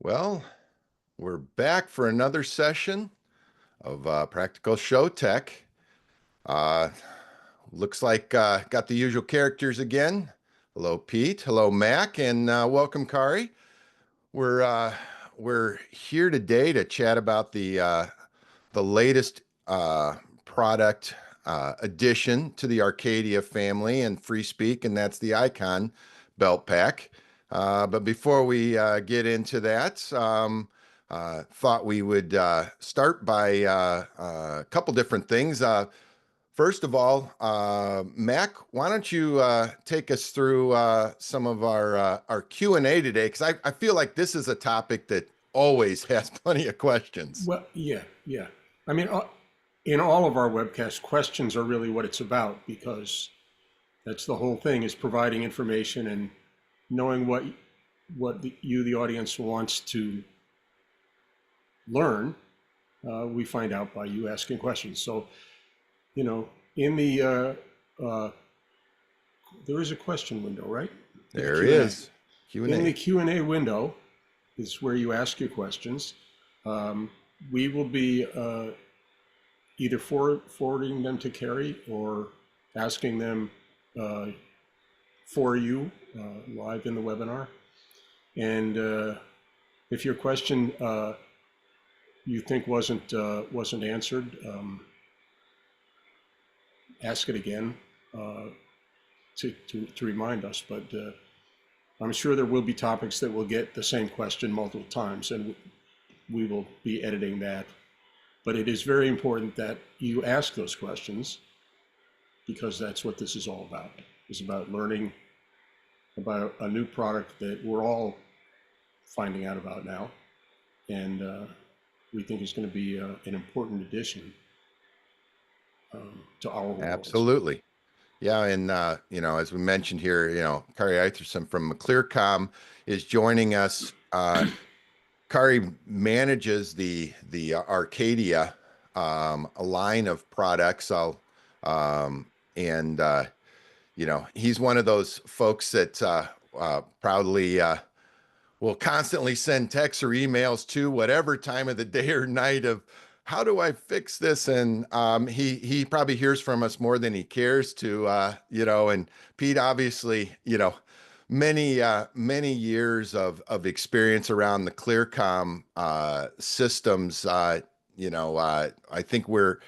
Well, we're back for another session of Practical Show Tech. Uh, Looks like got the usual characters again. Hello, Pete. Hello, Mac, and welcome, Kari. We're uh, we're here today to chat about the latest product addition to the Arcadia family and FreeSpeak, and that's the Icon Beltpack. But before we get into that, thought we would start by a couple different things. First of all, Mac, why don't you take us through some of our Q&A today? Because I feel like this is a topic that always has plenty of questions. Well, yeah. I mean, in all of our webcasts, questions are really what it's about because that's the whole thing is providing information and knowing the audience, wants to learn. We find out by you asking questions. So, in the there is a question window, right? The There Q&A. is In the Q&A. Q&A window is where you ask your questions. We will be either forwarding them to Kari or asking them for you live in the webinar. And if your question you think wasn't answered, ask it again to remind us. But I'm sure there will be topics that will get the same question multiple times, and we will be editing that. But it is very important that you ask those questions because that's what this is all about. It's about learning about a new product that we're all finding out about now. And we think is going to be an important addition to our world. Absolutely. Yeah, and as we mentioned here, Kari Eythorsson from McClearcom is joining us. Kari manages the Arcadia a line of products. He's one of those folks that proudly will constantly send texts or emails to whatever time of the day or night of how do I fix this? And he probably hears from us more than he cares to, and Pete, obviously, many years of experience around the Clearcom systems. I think we're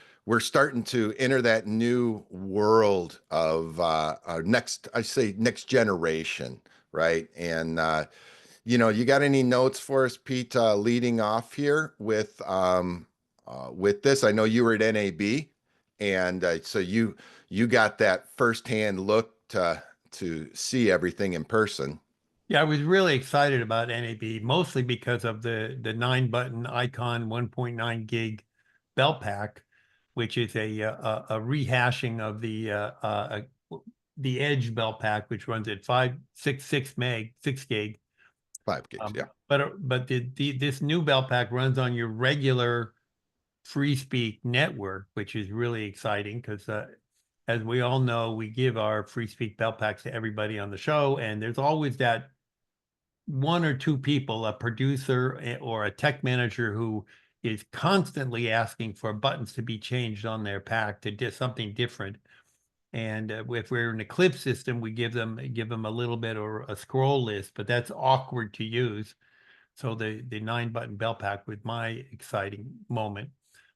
starting to enter that new world of next generation, right? And you got any notes for us, Pete, leading off here with this? I know you were at NAB, and so you got that firsthand look to see everything in person. Yeah, I was really excited about NAB, mostly because of the 9-button Icon 1.9 gig Beltpack, which is a rehashing of the Edge Beltpack, which runs at 6 gig. 5 gigs, yeah. But this new Beltpack runs on your regular FreeSpeak network, which is really exciting because as we all know, we give our FreeSpeak Beltpacks to everybody on the show, and there's always that one or two people, a producer or a tech manager, who is constantly asking for buttons to be changed on their pack to do something different. And if we're in a clip system, we give them a little bit or a scroll list, but that's awkward to use. So the 9-button Beltpack was my exciting moment.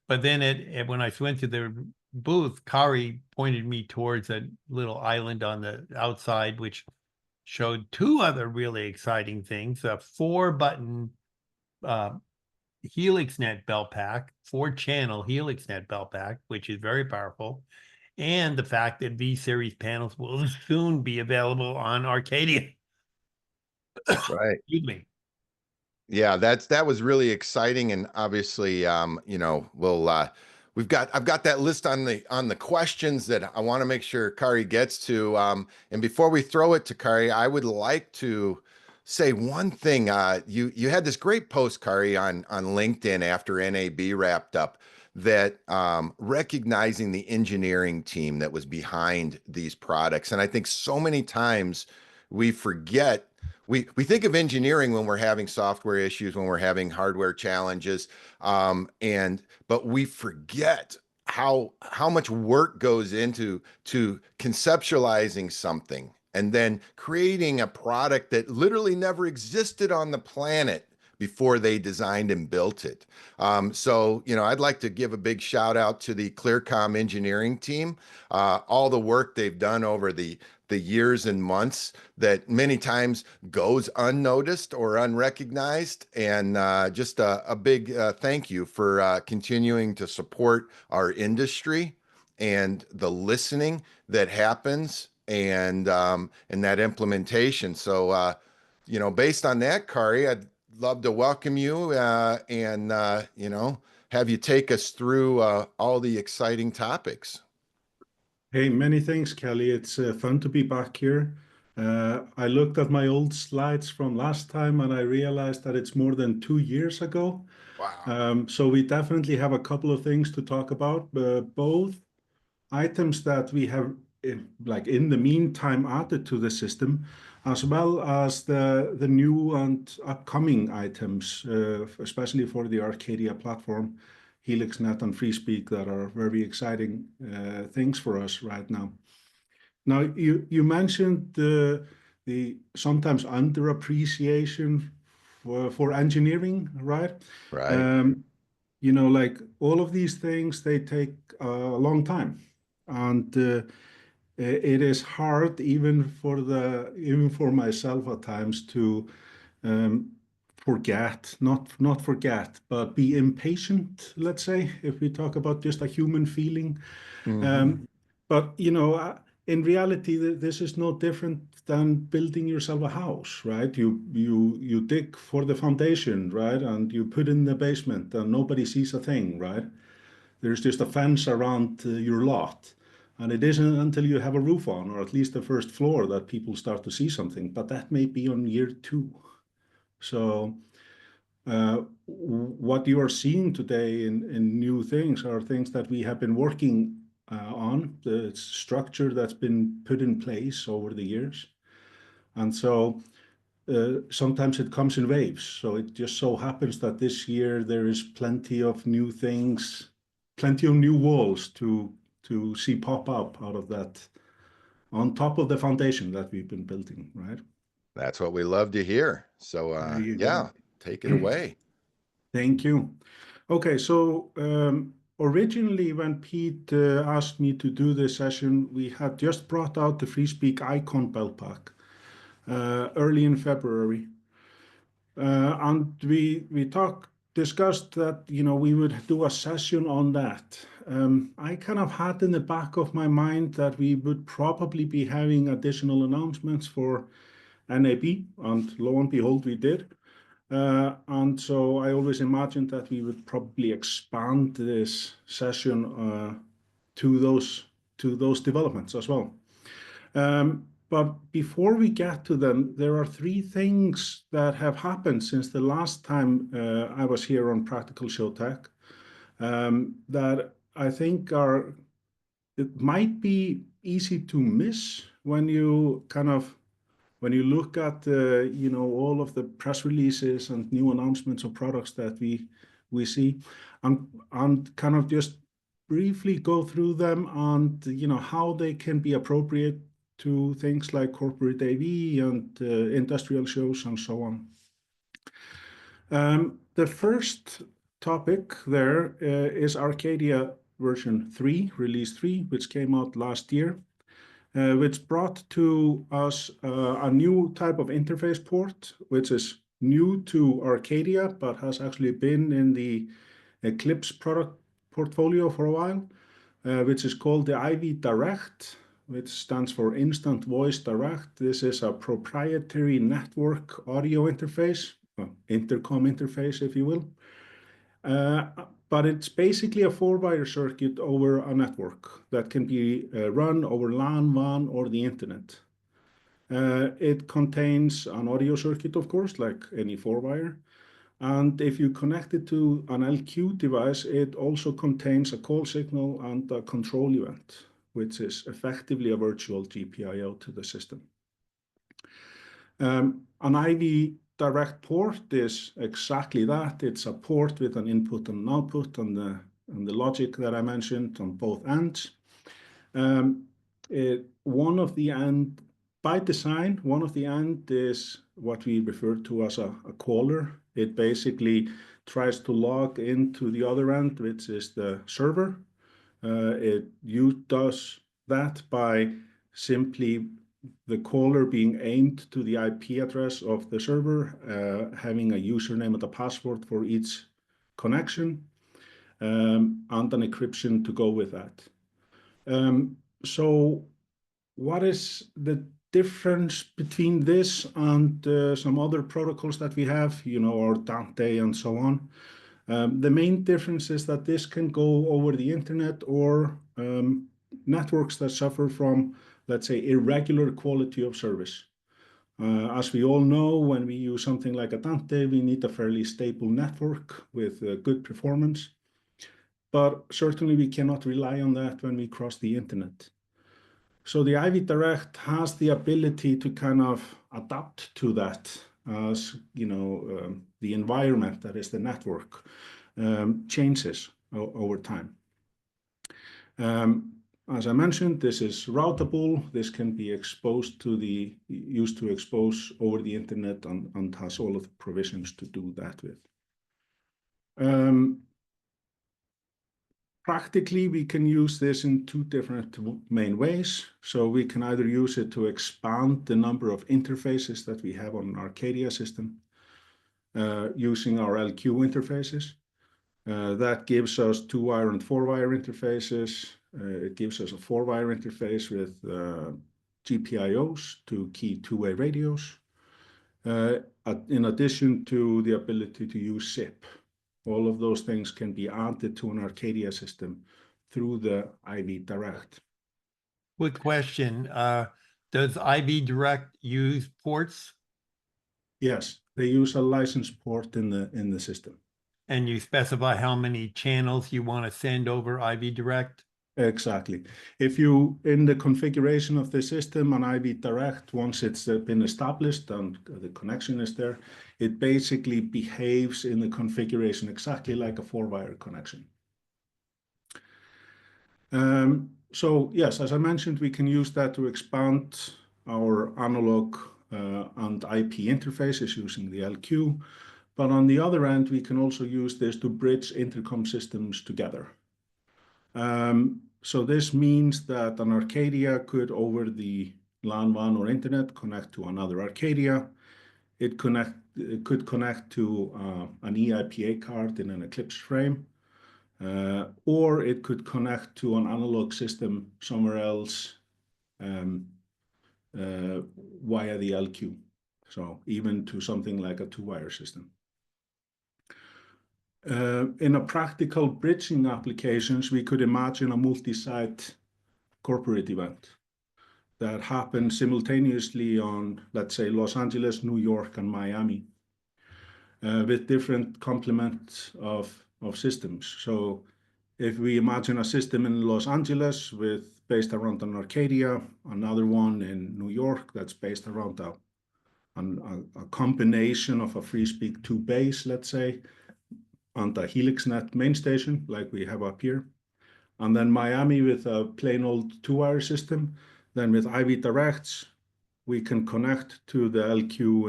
But then when I went to the booth, Kari pointed me towards a little island on the outside, which showed two other really exciting things: a 4-button Helixnet Beltpack, 4-channel Helixnet Beltpack, which is very powerful, and the fact that V-Series panels will soon be available on Arcadia. Right. Excuse me. Yeah, that was really exciting, and obviously, I've got that list on the questions that I want to make sure Kari gets to. And before we throw it to Kari, I would like to say one thing. You had this great post, Kari, on LinkedIn after NAB wrapped up, that recognizing the engineering team that was behind these products. And I think so many times we forget we think of engineering when we're having software issues, when we're having hardware challenges, but we forget how much work goes into conceptualizing something and then creating a product that literally never existed on the planet before they designed and built it. So, I'd like to give a big shout out to the ClearComm engineering team, all the work they've done over the years and months that many times goes unnoticed or unrecognized. And just a big thank you for continuing to support our industry and the listening that happens and that implementation. So, based on that, Kari, I'd love to welcome you and have you take us through all the exciting topics. Hey, many thanks, Kelly. It's fun to be back here. I looked at my old slides from last time and I realized that it's more than 2 years ago. Wow. So we definitely have a couple of things to talk about, both items that we have in the meantime added to the system, as well as the new and upcoming items, especially for the Arcadia platform, Helixnet and FreeSpeak, that are very exciting things for us right now. Now, you mentioned the sometimes underappreciation for engineering, right? Right. Like all of these things, they take a long time, and it is hard even for myself at times to um, not forget, but be impatient, let's say, if we talk about just a human feeling. Mhm. Um, but in reality, this is no different than building yourself a house, right? You dig for the foundation, right, and you put in the basement, and nobody sees a thing, right? There's just a fence around your lot. And it isn't until you have a roof on, or at least the first floor, that people start to see something. But that may be on year 2. So what you are seeing today in new things are things that we have been working on, the structure that's been put in place over the years. And so sometimes it comes in waves. So it just so happens that this year there is plenty of new things, plenty of new walls to see pop up out of that, on top of the foundation that we've been building, right? That's what we love to hear. So, There you yeah, go. take it away. Thank you. Okay, so originally when Pete asked me to do this session, we had just brought out the FreeSpeak Icon Beltpack early in February. And we discussed that we would do a session on that. I kind of had in the back of my mind that we would probably be having additional announcements for NAB, and lo and behold, we did. And so I always imagined that we would probably expand this session to those developments as well. But before we get to them, there are 3 things that have happened since the last time I was here on Practical Show Tech that I think it might be easy to miss when you look at all of the press releases and new announcements of products that we see, and kind of just briefly go through them and how they can be appropriate to things like corporate AV and industrial shows and so on. The first topic there is Arcadia version 3, release 3, which came out last year, which brought to us a new type of interface port, which is new to Arcadia, but has actually been in the Eclipse product portfolio for a while, which is called the IV Direct, which stands for Instant Voice Direct. This is a proprietary network audio interface, intercom interface, if you will. But it's basically a 4-wire circuit over a network that can be run over LAN, WAN, or the internet. It contains an audio circuit, of course, like any 4-wire. And if you connect it to an LQ device, it also contains a call signal and a control event, which is effectively a virtual GPIO to the system. An IV direct port is exactly that. It's a port with an input and an output and the logic that I mentioned on both ends. One of the end, by design, one of the end is what we refer to as a caller. It basically tries to log into the other end, which is the server. It does that by simply the caller being aimed to the IP address of the server, having a username and a password for each connection, and an encryption to go with that. So what is the difference between this and some other protocols that we have, or Dante and so on? The main difference is that this can go over the internet or networks that suffer from, let's say, irregular quality of service. As we all know, when we use something like a Dante, we need a fairly stable network with good performance. But certainly we cannot rely on that when we cross the internet. So the IV Direct has the ability to kind of adapt to that as, the environment, that is the network, changes over time. As I mentioned, this is routable. This can be used to expose over the internet and has all of the provisions to do that with. Practically, we can use this in two different main ways. So we can either use it to expand the number of interfaces that we have on an Arcadia system using our LQ interfaces. That gives us 2-wire and 4-wire interfaces. It gives us a 4-wire interface with GPIOs to key two-way radios, in addition to the ability to use SIP. All of those things can be added to an Arcadia system through the IV Direct. Quick question. Does IV Direct use ports? Yes, they use a license port in the system. And you specify how many channels you want to send over IV Direct? Exactly. If you, in the configuration of the system on IV Direct, once it's been established and the connection is there, it basically behaves in the configuration exactly like a 4-wire connection. So yes, as I mentioned, we can use that to expand our analog and IP interfaces using the LQ. But on the other end, we can also use this to bridge intercom systems together. So this means that an Arcadia could, over the LAN WAN or internet, connect to another Arcadia. It could connect to an eIPA card in an Eclipse frame, or it could connect to an analog system somewhere else via the LQ. So even to something like a 2-wire system. In a practical bridging applications, we could imagine a multi-site corporate event that happens simultaneously on, let's say, Los Angeles, New York, and Miami, with different complements of systems. So if we imagine a system in Los Angeles based around an Arcadia, another one in New York that's based around a combination of a FreeSpeak 2 base, let's say, and a Helixnet main station like we have up here, and then Miami with a plain old 2-wire system. Then with IV Directs, we can connect to the LQ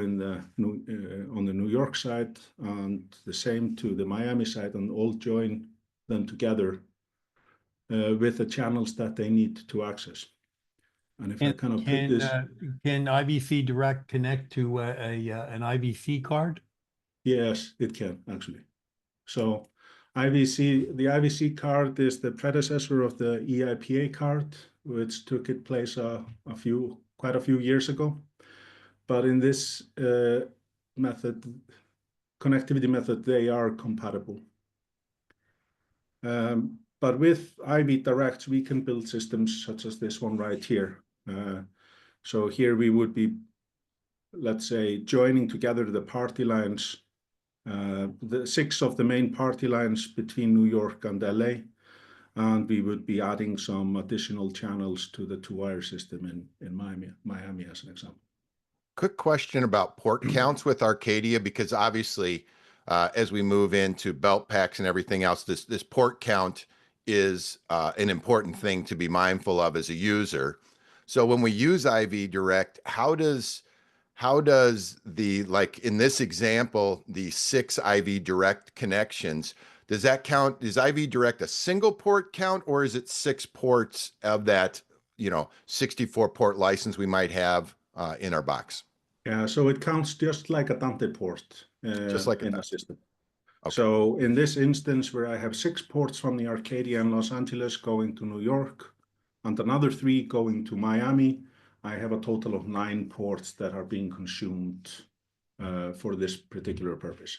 on the New York side and the same to the Miami side, and all join them together with the channels that they need to access. And if I kind of put this, can IVC Direct connect to an IVC card? Yes, it can actually. So the IVC card is the predecessor of the eIPA card, which took its place quite a few years ago. But in this connectivity method, they are compatible. But with IV Direct, we can build systems such as this one right here. So here we would be, let's say, joining together the party lines, the 6 of the main party lines between New York and LA, and we would be adding some additional channels to the 2-wire system in Miami as an example. Quick question about port counts with Arcadia, because obviously, as we move into belt packs and everything else, this port count is an important thing to be mindful of as a user. So when we use IV Direct, how does the, like in this example, the 6 IV Direct connections, does that count? Is IV Direct a single port count, or is it 6 ports of that, 64 port license we might have in our box? Yeah, so it counts just like a Dante port Just like in that. the system. Okay. So in this instance where I have 6 ports from the Arcadia in Los Angeles going to New York and another 3 going to Miami, I have a total of 9 ports that are being consumed for this particular purpose.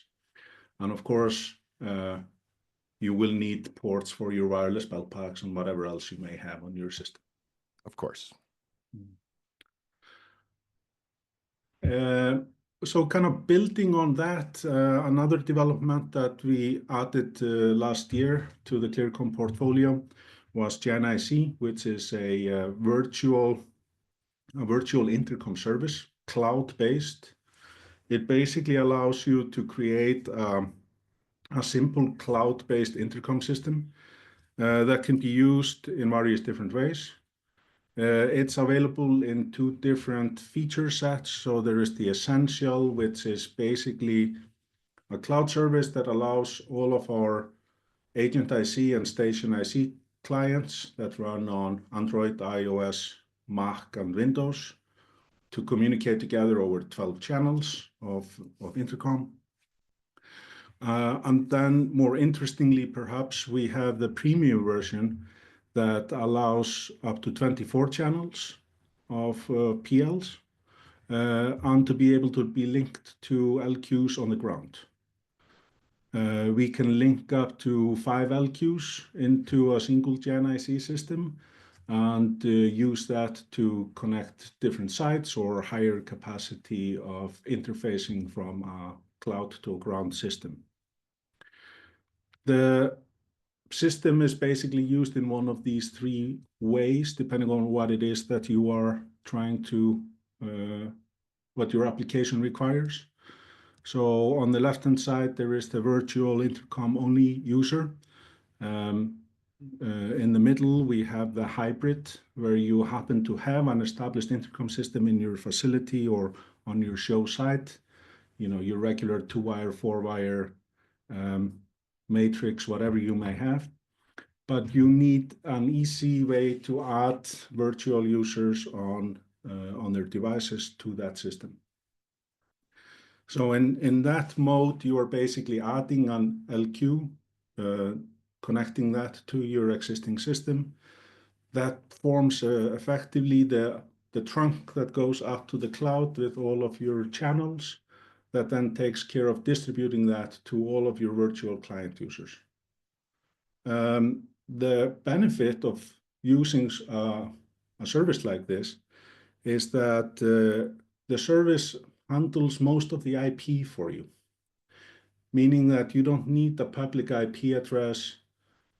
And of course, you will need ports for your wireless belt packs and whatever else you may have on your system. Of course. So kind of building on that, another development that we added last year to the Clearcom portfolio was GenIC, which is a virtual intercom service, cloud-based. It basically allows you to create a simple cloud-based intercom system that can be used in various different ways. It's available in 2 different feature sets. So there is the Essential, which is basically a cloud service that allows all of our Agent IC and Station IC clients that run on Android, iOS, Mac, and Windows to communicate together over 12 channels of intercom. And then more interestingly, perhaps, we have the premium version that allows up to 24 channels of PLs and to be able to be linked to LQs on the ground. We can link up to 5 LQs into a single GenIC system and use that to connect different sites or higher capacity of interfacing from a cloud to a ground system. The system is basically used in one of these 3 ways, depending on what it is that you are trying to, what your application requires. So on the left-hand side, there is the virtual intercom only user. In the middle, we have the hybrid, where you happen to have an established intercom system in your facility or on your show site, your regular 2-wire, 4-wire, matrix, whatever you may have. But you need an easy way to add virtual users on their devices to that system. So in that mode, you are basically adding an LQ, connecting that to your existing system. That forms effectively the trunk that goes up to the cloud with all of your channels, that then takes care of distributing that to all of your virtual client users. The benefit of using a service like this is that the service handles most of the IP for you, meaning that you don't need a public IP address.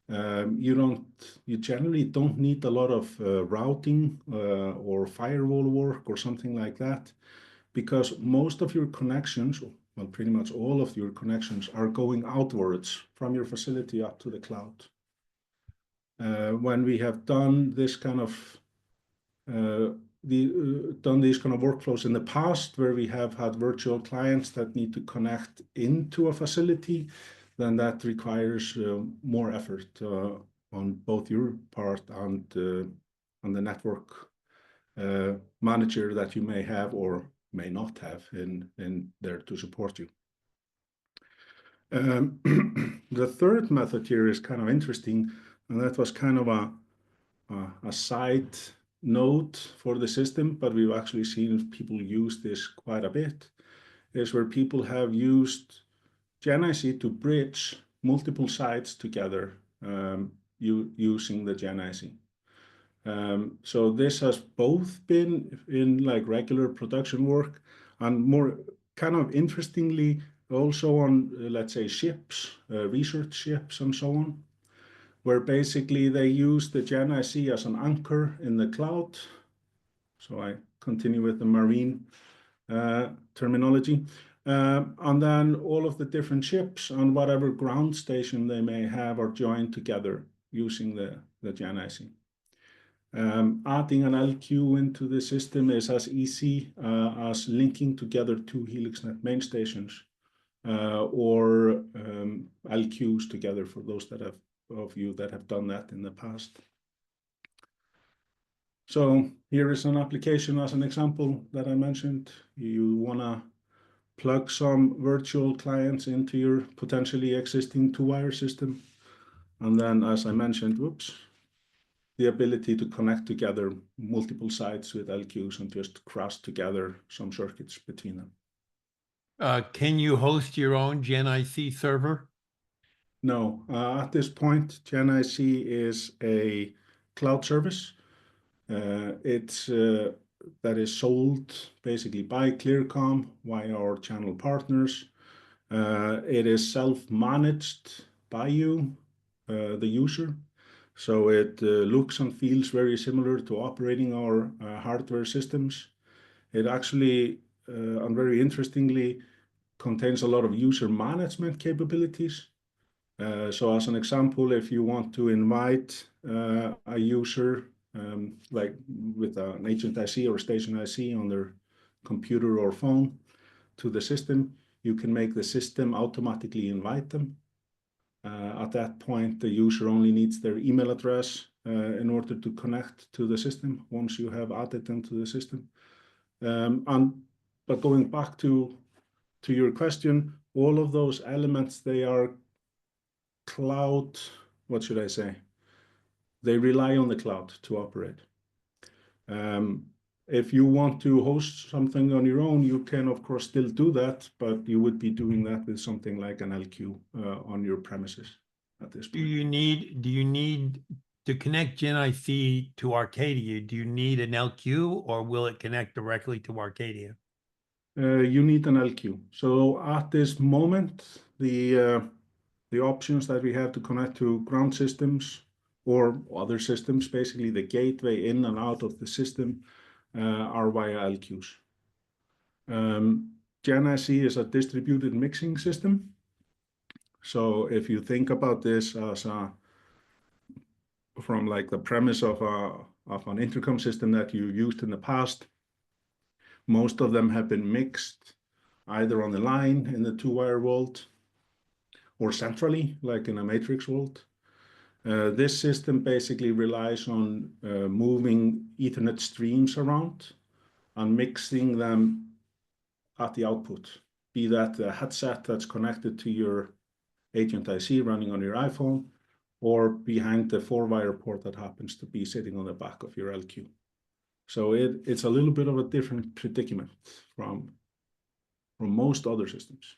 You generally don't need a lot of routing or firewall work or something like that, because most of your connections, well, pretty much all of your connections, are going outwards from your facility up to the cloud. When we have done this kind of these kind of workflows in the past, where we have had virtual clients that need to connect into a facility, then that requires more effort on both your part and the network manager that you may have or may not have in there to support you. The third method here is kind of interesting, and that was kind of a side note for the system, but we've actually seen people use this quite a bit, is where people have used GenIC to bridge multiple sites together using the GenIC. So this has both been in like regular production work and more kind of interestingly also on, let's say, ships, research ships and so on, where basically they use the GenIC as an anchor in the cloud. So I continue with the marine terminology. And then all of the different ships on whatever ground station they may have are joined together using the GenIC. Adding an LQ into the system is as easy as linking together two Helixnet main stations or LQs together for those of you that have done that in the past. So here is an application as an example that I mentioned. You want to plug some virtual clients into your potentially existing two-wire system. And then, as I mentioned, the ability to connect together multiple sites with LQs and just cross together some circuits between them. Can you host your own GenIC server? No, at this point, GenIC is a cloud service. That is sold basically by Clearcom via our channel partners. It is self-managed by you, the user. So it looks and feels very similar to operating our hardware systems. It actually, and very interestingly, contains a lot of user management capabilities. So as an example, if you want to invite a user like with an agent IC or station IC on their computer or phone to the system, you can make the system automatically invite them. At that point, the user only needs their email address in order to connect to the system once you have added them to the system. But going back to your question, all of those elements, they are cloud, what should I say? They rely on the cloud to operate. If you want to host something on your own, you can of course still do that, but you would be doing that with something like an LQ on your premises at this point. Do you need to connect GenIC to Arcadia? Do you need an LQ or will it connect directly to Arcadia? You need an LQ. So at this moment, the options that we have to connect to ground systems or other systems, basically the gateway in and out of the system, are via LQs. GenIC is a distributed mixing system. So if you think about this as from like the premise of an intercom system that you used in the past, most of them have been mixed either on the line in the two-wire world or centrally, like in a matrix world. This system basically relies on moving Ethernet streams around and mixing them at the output, be that the headset that's connected to your agent IC running on your iPhone or behind the 4-wire port that happens to be sitting on the back of your LQ. So it's a little bit of a different predicament from most other systems.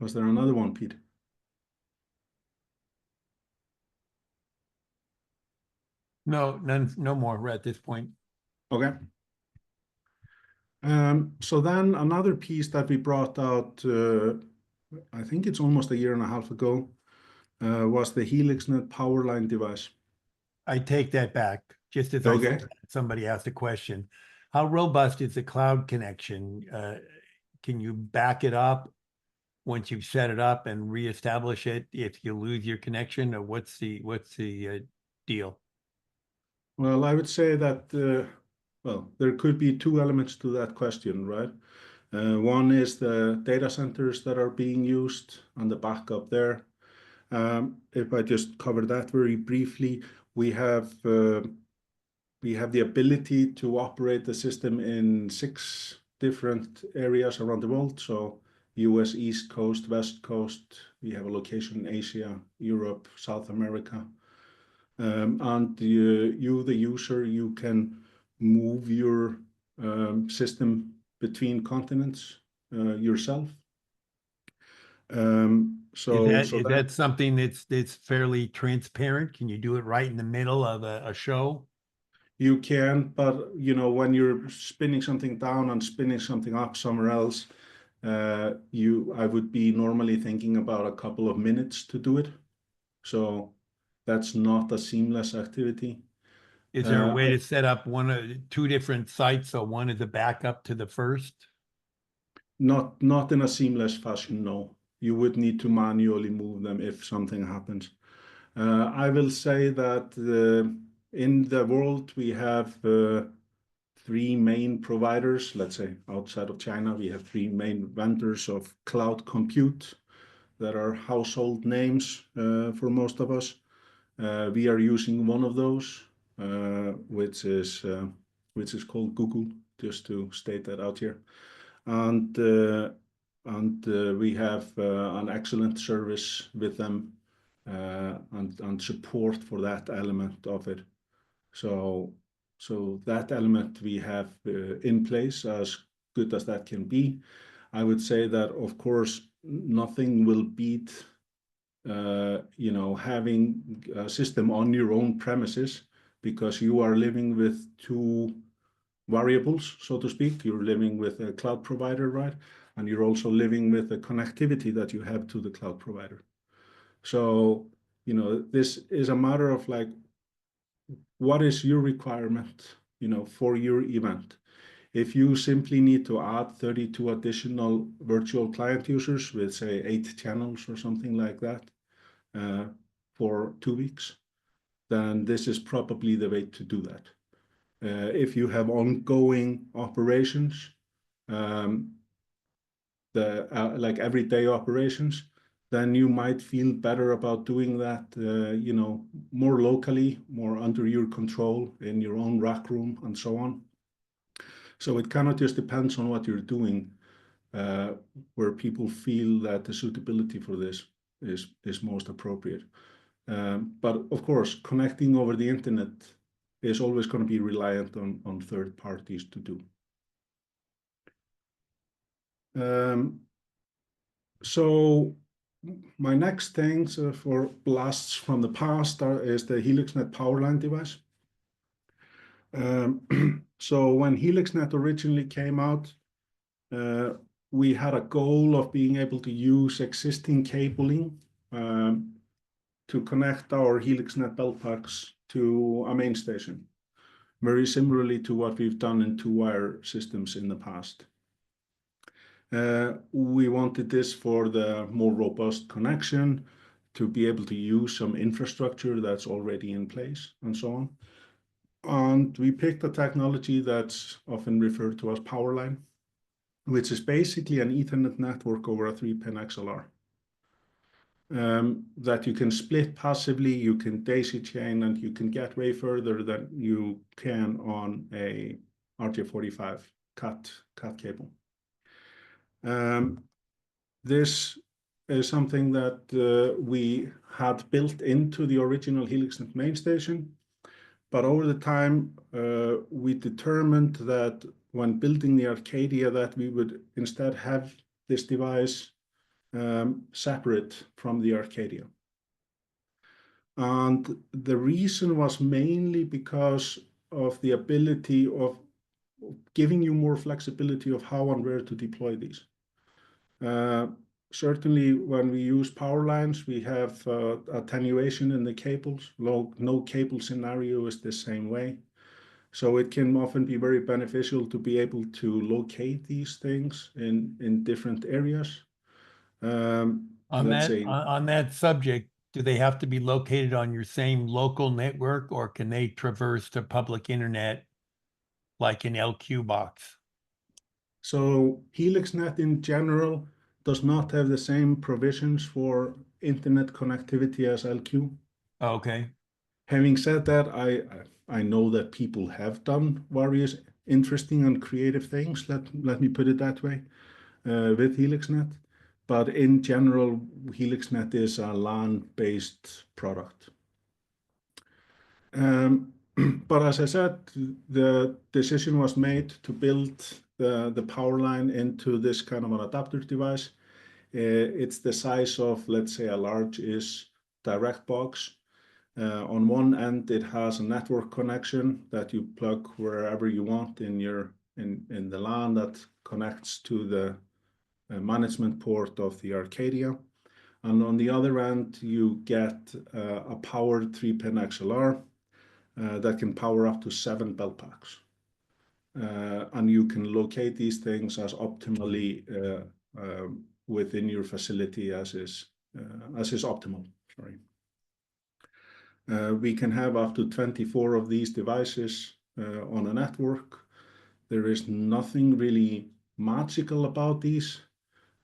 Was there another one, Pete? No, no more. We're at this point. Okay. So then another piece that we brought out, I think it's almost a year and a half ago, was the Helixnet powerline device. I take that back. Just as I said, somebody asked a question. How robust is the cloud connection? Can you back it up once you've set it up and reestablish it if you lose your connection, or what's the deal? Well, I would say that well, there could be two elements to that question, right? One is the data centers that are being used and the backup there. If I just cover that very briefly, we have the ability to operate the system in 6 different areas around the world. So US East Coast, West Coast, we have a location in Asia, Europe, South America. And you, the user, you can move your system between continents yourself. Is that something that's fairly transparent? Can you do it right in the middle of a show? You can, but you know, when you're spinning something down and spinning something up somewhere else, I would be normally thinking about a couple of minutes to do it. So that's not a seamless activity. Is there a way to set up two different sites so one is a backup to the first? Not in a seamless fashion, no. You would need to manually move them if something happens. I will say that in the world we have three main providers. Let's say outside of China, we have three main vendors of cloud compute that are household names for most of us. We are using one of those, which is called Google, just to state that out here. And we have an excellent service with them and support for that element of it. So that element we have in place, as good as that can be. I would say that, of course, nothing will beat having a system on your own premises, because you are living with two variables, so to speak. You're living with a cloud provider, right? And you're also living with the connectivity that you have to the cloud provider. So, this is a matter of like, what is your requirement, for your event? If you simply need to add 32 additional virtual client users with, say, 8 channels or something like that for 2 weeks, then this is probably the way to do that. If you have ongoing operations, like everyday operations, then you might feel better about doing that, more locally, more under your control in your own rack room and so on. So it kind of just depends on what you're doing, where people feel that the suitability for this is most appropriate. But of course, connecting over the internet is always going to be reliant on third parties to do. So my next things for blasts from the past is the Helixnet powerline device. So when Helixnet originally came out, we had a goal of being able to use existing cabling to connect our Helixnet Beltpacks to a main station, very similarly to what we've done in two-wire systems in the past. We wanted this for the more robust connection, to be able to use some infrastructure that's already in place and so on. And we picked a technology that's often referred to as powerline, which is basically an Ethernet network over a 3-pin XLR. That you can split passively, you can daisy chain, and you can get way further than you can on a RJ45 cat cable. This is something that we had built into the original Helixnet main station, but over the time we determined that when building the Arcadia that we would instead have this device separate from the Arcadia. And the reason was mainly because of the ability of giving you more flexibility of how and where to deploy these. Certainly when we use power lines, we have attenuation in the cables. No cable scenario is the same way. So it can often be very beneficial to be able to locate these things in different areas. On that subject, do they have to be located on your same local network, or can they traverse to public internet like an LQ box? So Helixnet in general does not have the same provisions for internet connectivity as LQ. Okay. Having said that, I know that people have done various interesting and creative things, let me put it that way, with Helixnet. But in general, Helixnet is a LAN-based product. But as I said, the decision was made to build the power line into this kind of an adapter device. It's the size of, let's say, a large-ish direct box. On one end, it has a network connection that you plug wherever you want in the LAN that connects to the management port of the Arcadia. And on the other end, you get a powered 3-pin XLR that can power up to 7 Beltpacks. And you can locate these things as optimally within your facility as is optimal. Sorry. We can have up to 24 of these devices on a network. There is nothing really magical about these.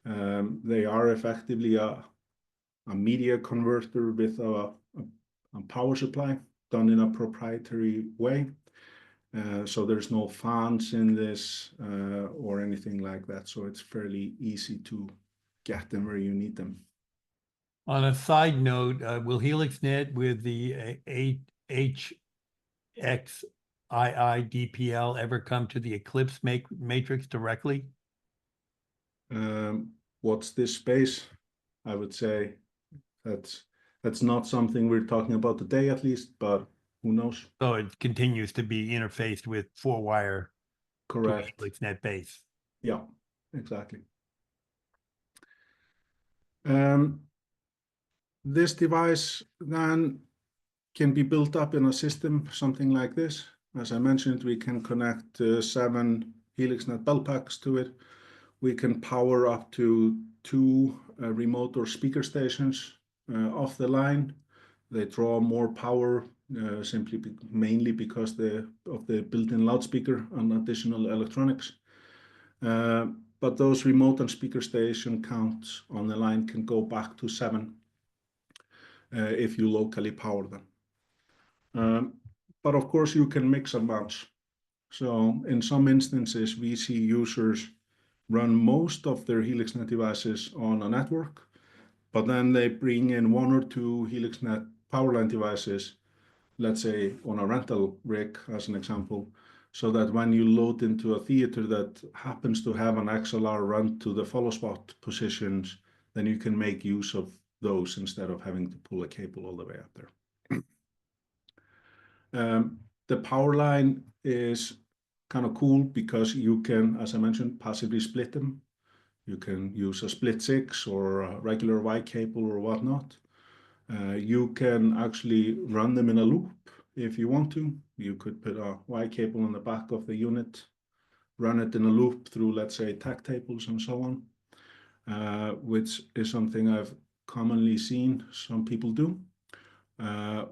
They are effectively a media converter with a power supply done in a proprietary way. So there's no fans in this or anything like that. So it's fairly easy to get them where you need them. On a side note, will Helixnet with the HXII DPL ever come to the Eclipse matrix directly? What's this space? I would say that's not something we're talking about today, at least, but who knows? So it continues to be interfaced with 4-wire Correct. Helixnet base. Yeah, exactly. This device then can be built up in a system, something like this. As I mentioned, we can connect 7 Helixnet Beltpacks to it. We can power up to 2 remote or speaker stations off the line. They draw more power mainly because of the built-in loudspeaker and additional electronics. But those remote and speaker station counts on the line can go back to 7 if you locally power them. But of course you can mix and match. So in some instances we see users run most of their Helixnet devices on a network, but then they bring in 1 or 2 Helixnet powerline devices, let's say on a rental rig as an example, so that when you load into a theater that happens to have an XLR run to the follow spot positions, then you can make use of those instead of having to pull a cable all the way up there. The power line is kind of cool because you can, as I mentioned, passively split them. You can use a split 6 or a regular Y cable or whatnot. You can actually run them in a loop if you want to. You could put a Y cable on the back of the unit, run it in a loop through, let's say, tag tables and so on, which is something I've commonly seen some people do.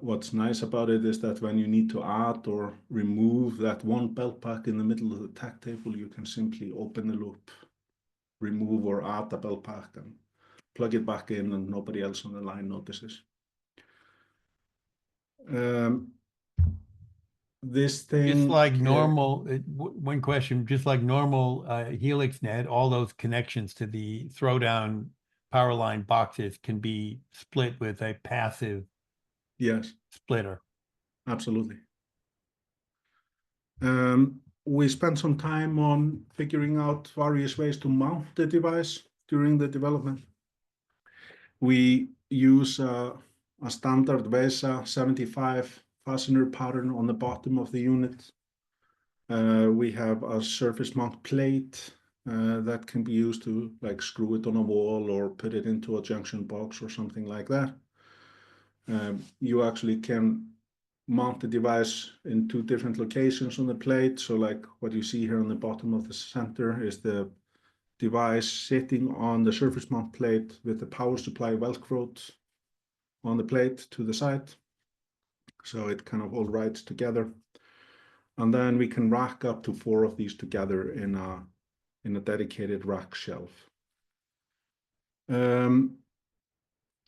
What's nice about it is that when you need to add or remove that one Beltpack in the middle of the tag table, you can simply open the loop, remove or add a Beltpack and plug it back in, and nobody else on the line notices. This thing, Just like normal, one question, just like normal Helixnet, all those connections to the throwdown power line boxes can be split with a passive yes, splitter. absolutely. We spent some time on figuring out various ways to mount the device during the development. We use a standard VESA 75 fastener pattern on the bottom of the unit. We have a surface mount plate that can be used to like screw it on a wall or put it into a junction box or something like that. You actually can mount the device in 2 different locations on the plate. So like what you see here on the bottom of the center is the device sitting on the surface mount plate with the power supply velcroed on the plate to the side. So it kind of all rides together. And then we can rack up to 4 of these together in a dedicated rack shelf. The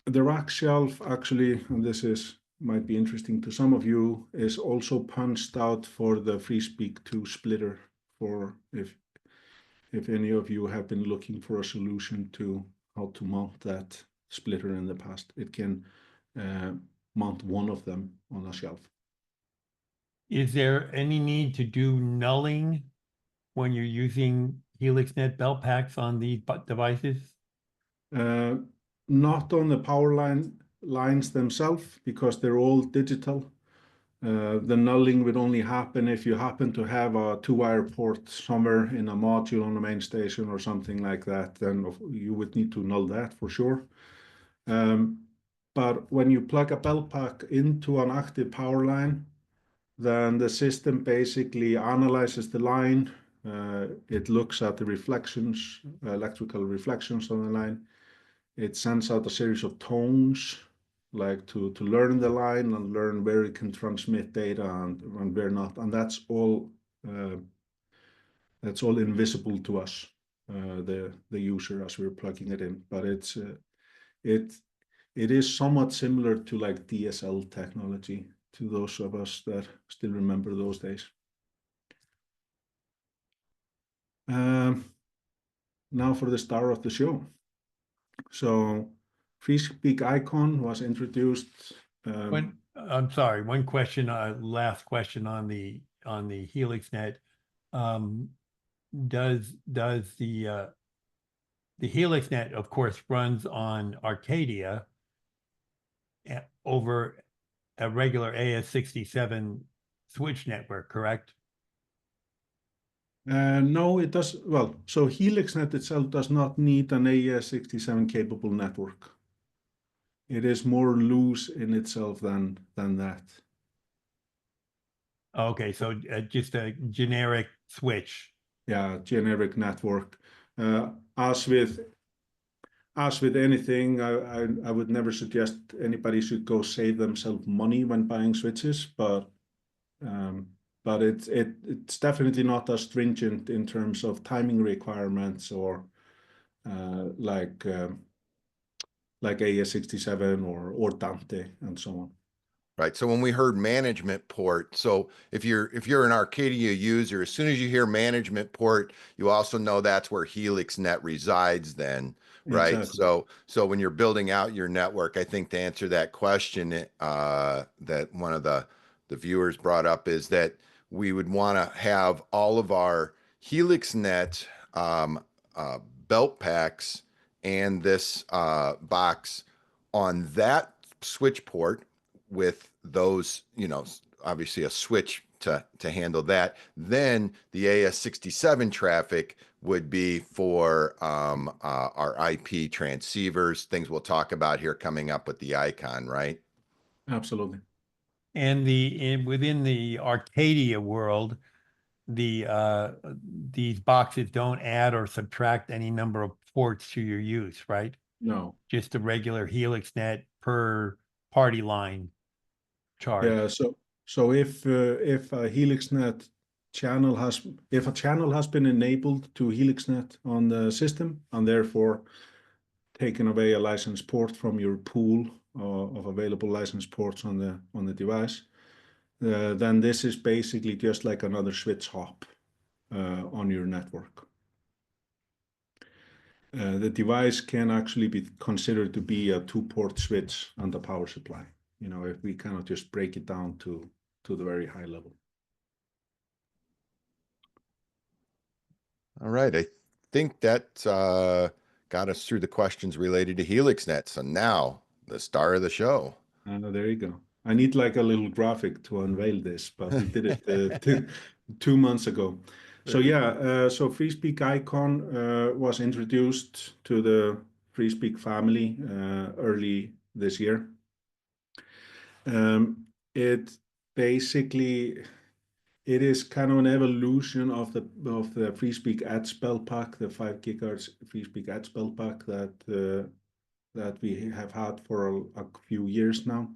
rack shelf actually, and this might be interesting to some of you, is also punched out for the FreeSpeak 2 splitter, for if any of you have been looking for a solution to how to mount that splitter in the past. It can mount 1 of them on a shelf. Is there any need to do nulling when you're using Helixnet Beltpacks on these devices? Not on the power lines themselves, because they're all digital. The nulling would only happen if you happen to have a 2-wire port somewhere in a module on the main station or something like that. Then you would need to null that for sure. But when you plug a Beltpack into an active power line, then the system basically analyzes the line. It looks at the reflections, electrical reflections on the line. It sends out a series of tones, like to learn the line and learn where it can transmit data and where not. And that's all invisible to us, the user, as we're plugging it in. But it is somewhat similar to like DSL technology, to those of us that still remember those days. Now for the star of the show. So FreeSpeak Icon was introduced. I'm sorry, one question, last question on the Helixnet. Does the Helixnet, of course, runs on Arcadia over a regular AS67 switch network, correct? No, it does. Well, so Helixnet itself does not need an AES67 capable network. It is more loose in itself than that. Okay, so just a generic switch. Yeah, generic network. As with anything, I would never suggest anybody should go save themselves money when buying switches, but it's definitely not as stringent in terms of timing requirements or like AES67 or Dante and so on. Right. So when we heard management port, so if you're an Arcadia user, as soon as you hear management port, you also know that's where Helixnet resides then, right? Exactly. So when you're building out your network, I think to answer that question, that one of the viewers brought up is that we would want to have all of our Helixnet belt packs and this box on that switch port with those, obviously a switch to handle that. Then the AS67 traffic would be for our IP transceivers, things we'll talk about here coming up with the Icon, right? Absolutely. And within the Arcadia world, these boxes don't add or subtract any number of ports to your use, right? No. Just a regular Helixnet per party line charge. Yeah. So if a Helixnet channel has been enabled to Helixnet on the system and therefore taken away a license port from your pool of available license ports on the device, then this is basically just like another switch hop on your network. The device can actually be considered to be a two-port switch and a power supply, if we cannot just break it down to the very high level. All right. I think that got us through the questions related to Helixnet. So now the star of the show. There you go. I need like a little graphic to unveil this, but we did it 2 months ago. So yeah, so FreeSpeak Icon was introduced to the FreeSpeak family early this year. It basically is kind of an evolution of the FreeSpeak Edge Beltpack, the 5 GHz FreeSpeak Edge Beltpack that we have had for a few years now.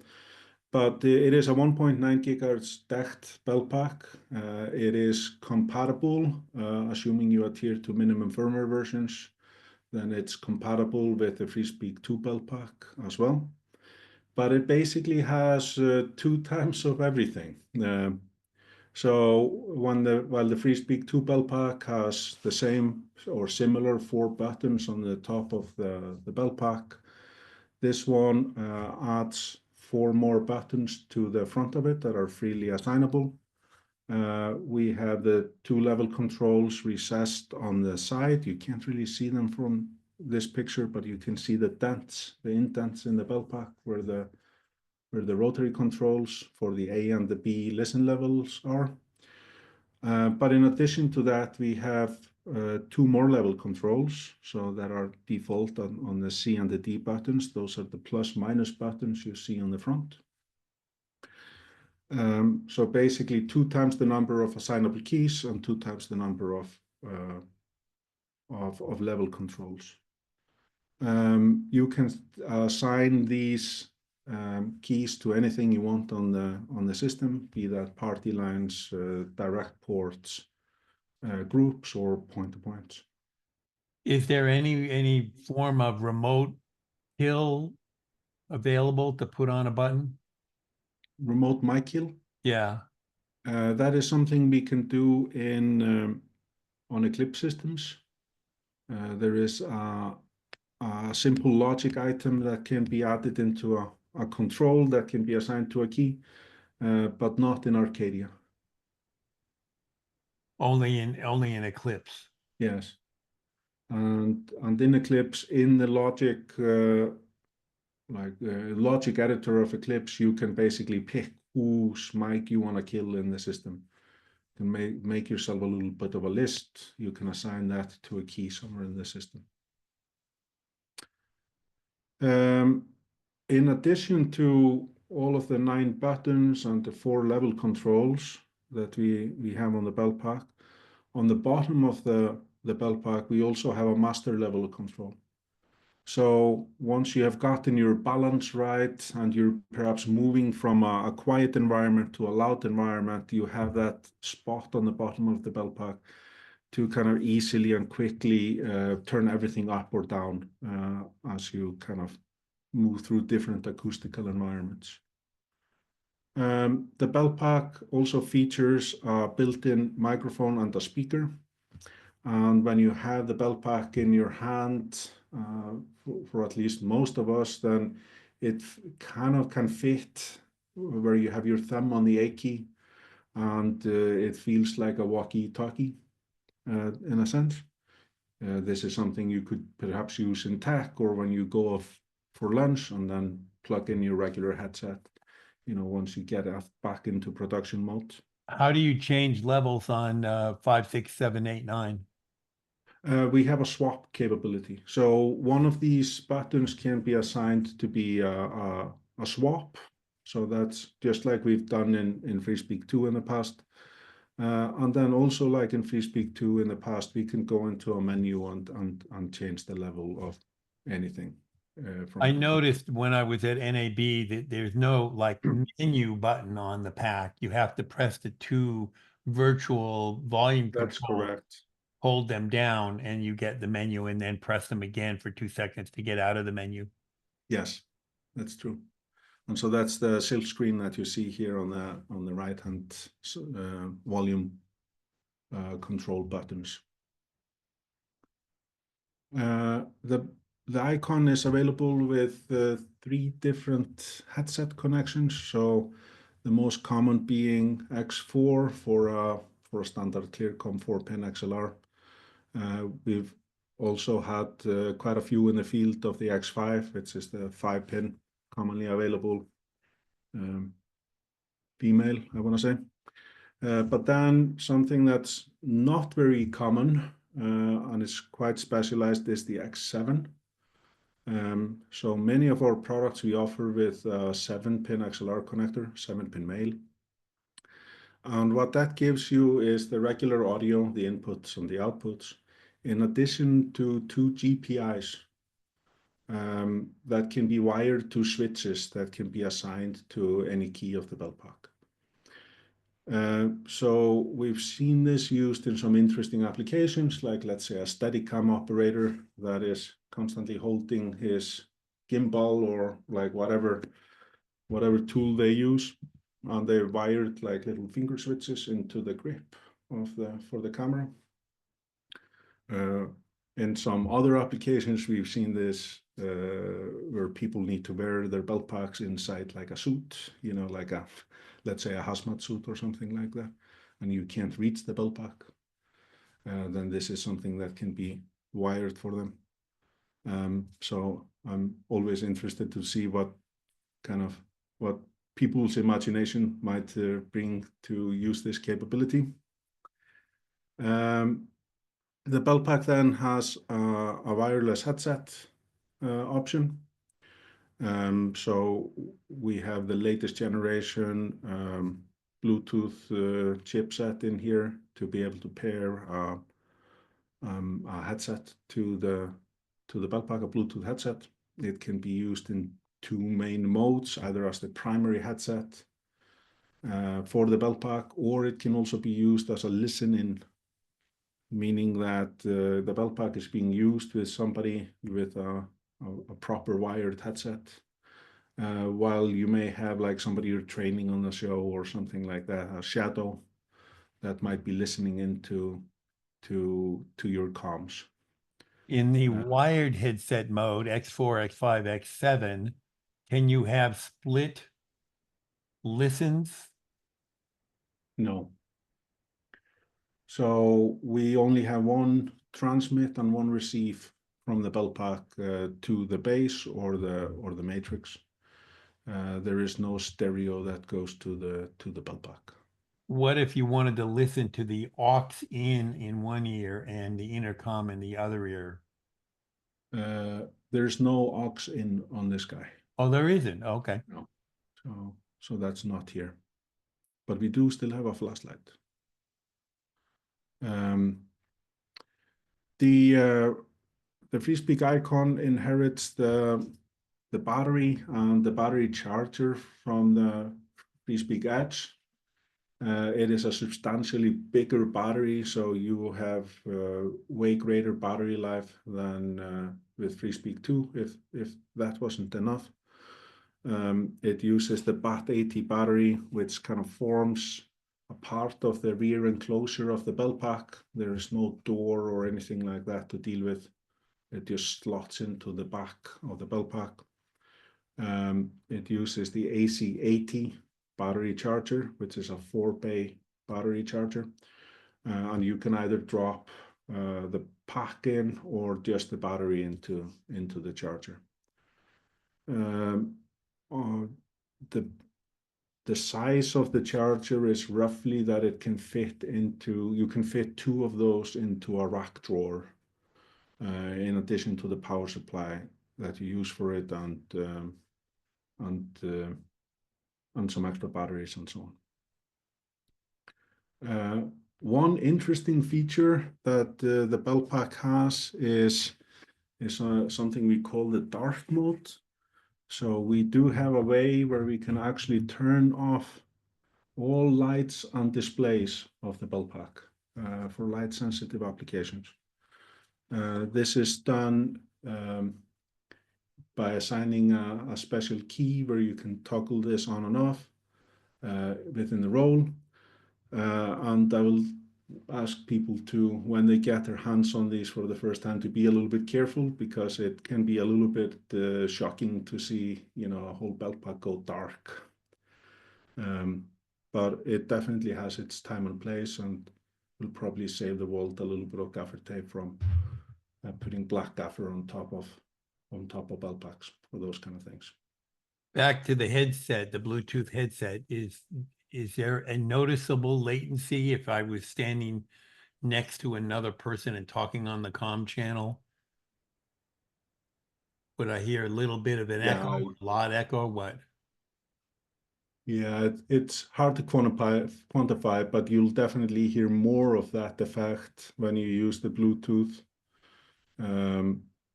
But it is a 1.9 GHz DECT Beltpack. It is compatible, assuming you adhere to minimum firmware versions, then it's compatible with the FreeSpeak 2 Beltpack as well. But it basically has 2 times of everything. So while the FreeSpeak 2 Beltpack has the same or similar 4 buttons on the top of the Beltpack, this one adds 4 more buttons to the front of it that are freely assignable. We have the 2-level controls recessed on the side. You can't really see them from this picture, but you can see the indents in the Beltpack where the rotary controls for the A and the B listen levels are. But in addition to that, we have 2 more level controls, so that are default on the C and the D buttons. Those are the plus minus buttons you see on the front. So basically 2 times the number of assignable keys and 2 times the number of level controls. You can assign these keys to anything you want on the system, be that party lines, direct ports, groups, or point-to-points. Is there any form of remote kill available to put on a button? Remote mic kill. Yeah. That is something we can do on Eclipse systems. There is a simple logic item that can be added into a control that can be assigned to a key, but not in Arcadia. Only in Eclipse. Yes. And in Eclipse, in the logic logic editor of Eclipse, you can basically pick whose mic you want to kill in the system. You can make yourself a little bit of a list. You can assign that to a key somewhere in the system. In addition to all of the 9 buttons and the 4 level controls that we have on the Beltpack, on the bottom of the Beltpack, we also have a master level control. So once you have gotten your balance right and you're perhaps moving from a quiet environment to a loud environment, you have that spot on the bottom of the Beltpack to kind of easily and quickly turn everything up or down as you kind of move through different acoustical environments. The Beltpack also features a built-in microphone and a speaker. And when you have the Beltpack in your hand, for at least most of us, then it kind of can fit where you have your thumb on the A key, and it feels like a walkie-talkie in a sense. This is something you could perhaps use in tech or when you go off for lunch and then plug in your regular headset, once you get back into production mode. How do you change levels on 5, 6, 7, 8, 9? We have a swap capability. So one of these buttons can be assigned to be a swap. So that's just like we've done in FreeSpeak 2 in the past. And then also like in FreeSpeak 2 in the past, we can go into a menu and change the level of anything. I noticed when I was at NAB that there's no like menu button on the pack. You have to press the 2 virtual volume That's controls, correct. hold them down, and you get the menu, and then press them again for 2 seconds to get out of the menu. Yes, that's true. And so that's the silk screen that you see here on the right hand volume control buttons. The icon is available with 3 different headset connections. So the most common being X4 for a standard ClearCom 4-pin XLR. We've also had quite a few in the field of the X5, which is the 5-pin commonly available female, I want to say. But then something that's not very common and is quite specialized is the X7. So many of our products we offer with a 7-pin XLR connector, 7-pin male. And what that gives you is the regular audio, the inputs and the outputs, in addition to 2 GPIs that can be wired to switches that can be assigned to any key of the Beltpack. So we've seen this used in some interesting applications, like let's say a Steadicam operator that is constantly holding his gimbal or like whatever tool they use, and they're wired like little finger switches into the grip for the camera. In some other applications, we've seen this where people need to wear their Beltpacks inside like a suit, like let's say a hazmat suit or something like that, and you can't reach the Beltpack. Then this is something that can be wired for them. So I'm always interested to see what people's imagination might bring to use this capability. The Beltpack then has a wireless headset option. So we have the latest generation Bluetooth chipset in here to be able to pair a headset to the Beltpack, a Bluetooth headset. It can be used in two main modes, either as the primary headset for the Beltpack, or it can also be used as a listen-in, meaning that the Beltpack is being used with somebody with a proper wired headset, while you may have like somebody you're training on the show or something like that, a shadow that might be listening into to your comms. In the wired headset mode, X4, X5, X7, can you have split listens? No. So we only have one transmit and one receive from the Beltpack to the base or the matrix. There is no stereo that goes to the Beltpack. What if you wanted to listen to the aux in one ear and the intercom in the other ear? There's no aux in on this guy. Oh, there isn't. Okay. No. So that's not here. But we do still have a flashlight. The FreeSpeak Icon inherits the battery and the battery charger from the FreeSpeak Edge. It is a substantially bigger battery, so you will have way greater battery life than with FreeSpeak 2, if that wasn't enough. It uses the BAT80 battery, which kind of forms a part of the rear enclosure of the Beltpack. There is no door or anything like that to deal with. It just slots into the back of the Beltpack. It uses the AC80 battery charger, which is a 4-bay battery charger. And you can either drop the pack in or just the battery into the charger. The size of the charger is roughly that it can fit into, you can fit 2 of those into a rack drawer, in addition to the power supply that you use for it and some extra batteries and so on. One interesting feature that the Beltpack has is something we call the dark mode. So we do have a way where we can actually turn off all lights and displays of the Beltpack for light sensitive applications. This is done by assigning a special key where you can toggle this on and off within the role. And I will ask people to, when they get their hands on these for the first time, to be a little bit careful, because it can be a little bit shocking to see, a whole Beltpack go dark. But it definitely has its time and place, and will probably save the world a little bit of gaffer tape from putting black gaffer on top of Beltpacks for those kind of things. Back to the headset, the Bluetooth headset, is there a noticeable latency if I was standing next to another person and talking on the comm channel? Would I hear a little bit of an echo, a lot echo, or what? Yeah, it's hard to quantify, but you'll definitely hear more of that effect when you use the Bluetooth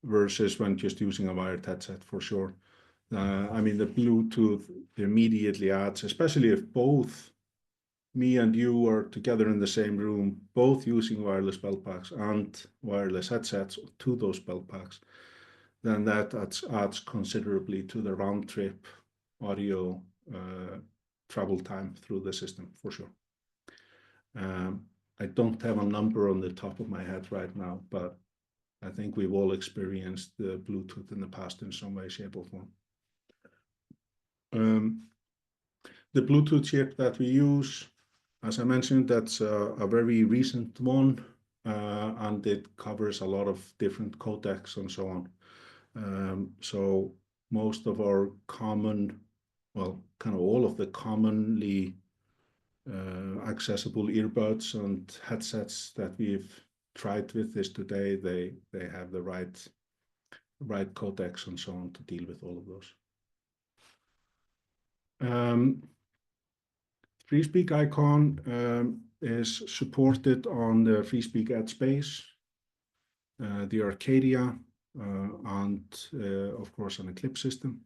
versus when just using a wired headset, for sure. I mean, the Bluetooth immediately adds, especially if both me and you are together in the same room, both using wireless Beltpacks and wireless headsets to those Beltpacks, then that adds considerably to the round trip audio travel time through the system, for sure. I don't have a number on the top of my head right now, but I think we've all experienced the Bluetooth in the past in some way, shape, or form. The Bluetooth chip that we use, as I mentioned, that's a very recent one, and it covers a lot of different codecs and so on. So most of our common, well, kind of all of the commonly accessible earbuds and headsets that we've tried with this today, they have the right codecs and so on to deal with all of those. FreeSpeak Icon is supported on the FreeSpeak Edge base, the Arcadia, and of course an Eclipse system,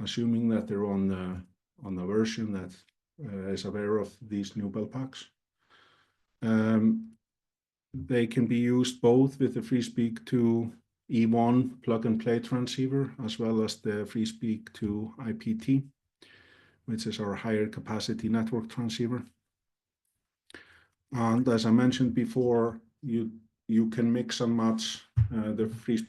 assuming that they're on the version that is aware of these new Beltpacks. They can be used both with the FreeSpeak 2 E1 plug-and-play transceiver as well as the FreeSpeak 2 IPT, which is our higher capacity network transceiver. And as I mentioned before, you can mix and match the FreeSpeak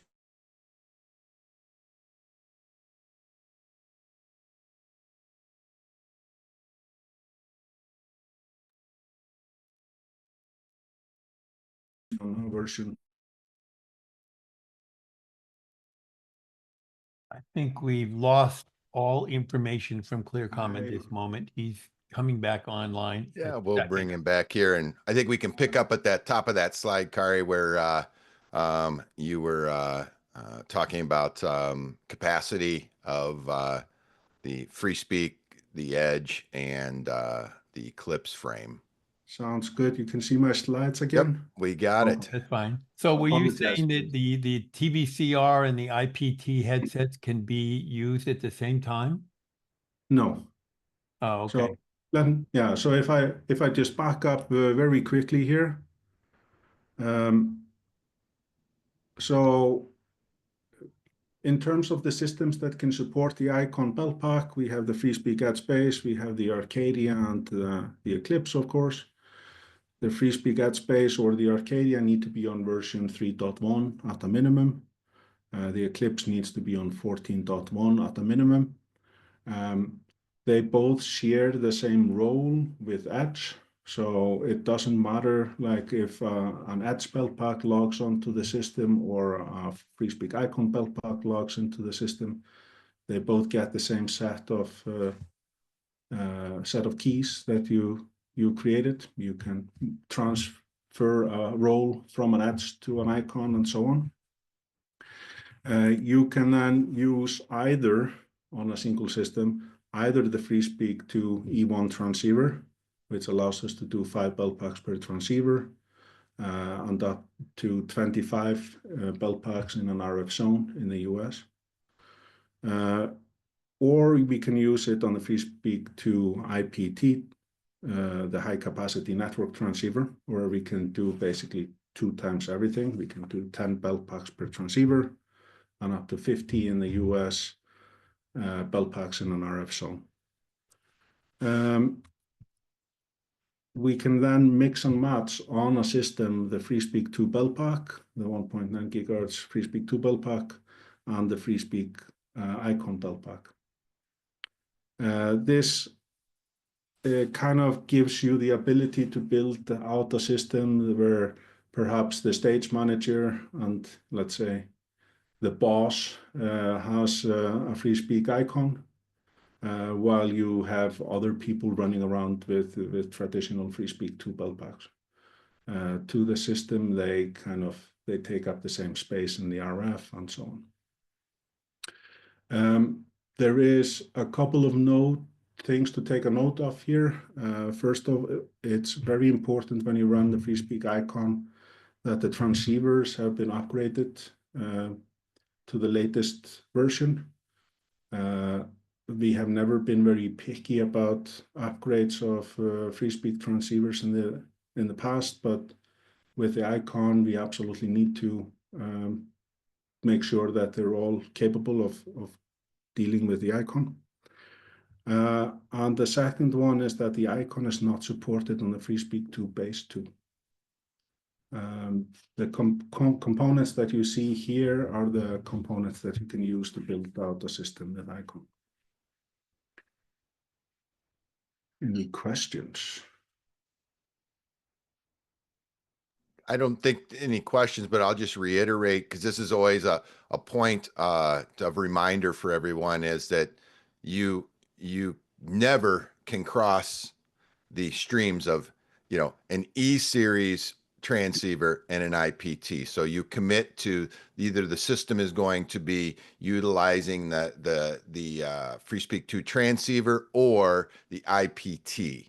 version. I think we've lost all information from ClearCom at this moment. He's coming back online. Yeah, we'll bring him back here, and I think we can pick up at that top of that slide, Kari, where you were talking about capacity of the FreeSpeak, the Edge, and the Eclipse frame. Sounds good. You can see my slides Yep, again. we got it. That's fine. So were you Apologize, saying that the TVCR and the IPT headsets can be used at the same time? No. Oh, So okay. then, yeah. So if I just back up very quickly here. So in terms of the systems that can support the Icon Beltpack, we have the FreeSpeak Edge base, we have the Arcadia and the Eclipse, of course. The FreeSpeak Edge base or the Arcadia need to be on version 3.1 at a minimum. The Eclipse needs to be on 14.1 at a minimum. They both share the same role with Edge, so it doesn't matter like if an Edge Beltpack logs onto the system or a FreeSpeak Icon Beltpack logs into the system. They both get the same set of keys that you created. You can transfer a role from an Edge to an Icon and so on. You can then use either on a single system, either the FreeSpeak 2 E1 transceiver, which allows us to do 5 Beltpacks per transceiver, and up to 25 Beltpacks in an RF zone in the US. Or we can use it on the FreeSpeak 2 IPT, the high capacity network transceiver, where we can do basically 2 times everything. We can do 10 Beltpacks per transceiver and up to 50 in the US Beltpacks in an RF zone. We can then mix and match on a system the FreeSpeak 2 Beltpack, the 1.9 gigahertz FreeSpeak 2 Beltpack, and the FreeSpeak Icon Beltpack. This kind of gives you the ability to build out a system where perhaps the stage manager and, let's say, the boss has a FreeSpeak Icon, while you have other people running around with traditional FreeSpeak 2 Beltpacks. To the system, they take up the same space in the RF and so on. There is a couple of things to take a note of here. First of all, it's very important when you run the FreeSpeak Icon that the transceivers have been upgraded to the latest version. We have never been very picky about upgrades of FreeSpeak transceivers in the past, but with the Icon, we absolutely need to make sure that they're all capable of dealing with the Icon. And the second one is that the Icon is not supported on the FreeSpeak 2 base 2. The components that you see here are the components that you can use to build out a system with Icon. Any questions? I don't think any questions, but I'll just reiterate, because this is always a point of reminder for everyone, is that you never can cross the streams of, an E series transceiver and an IPT. So you commit to either the system is going to be utilizing the FreeSpeak 2 transceiver or the IPT.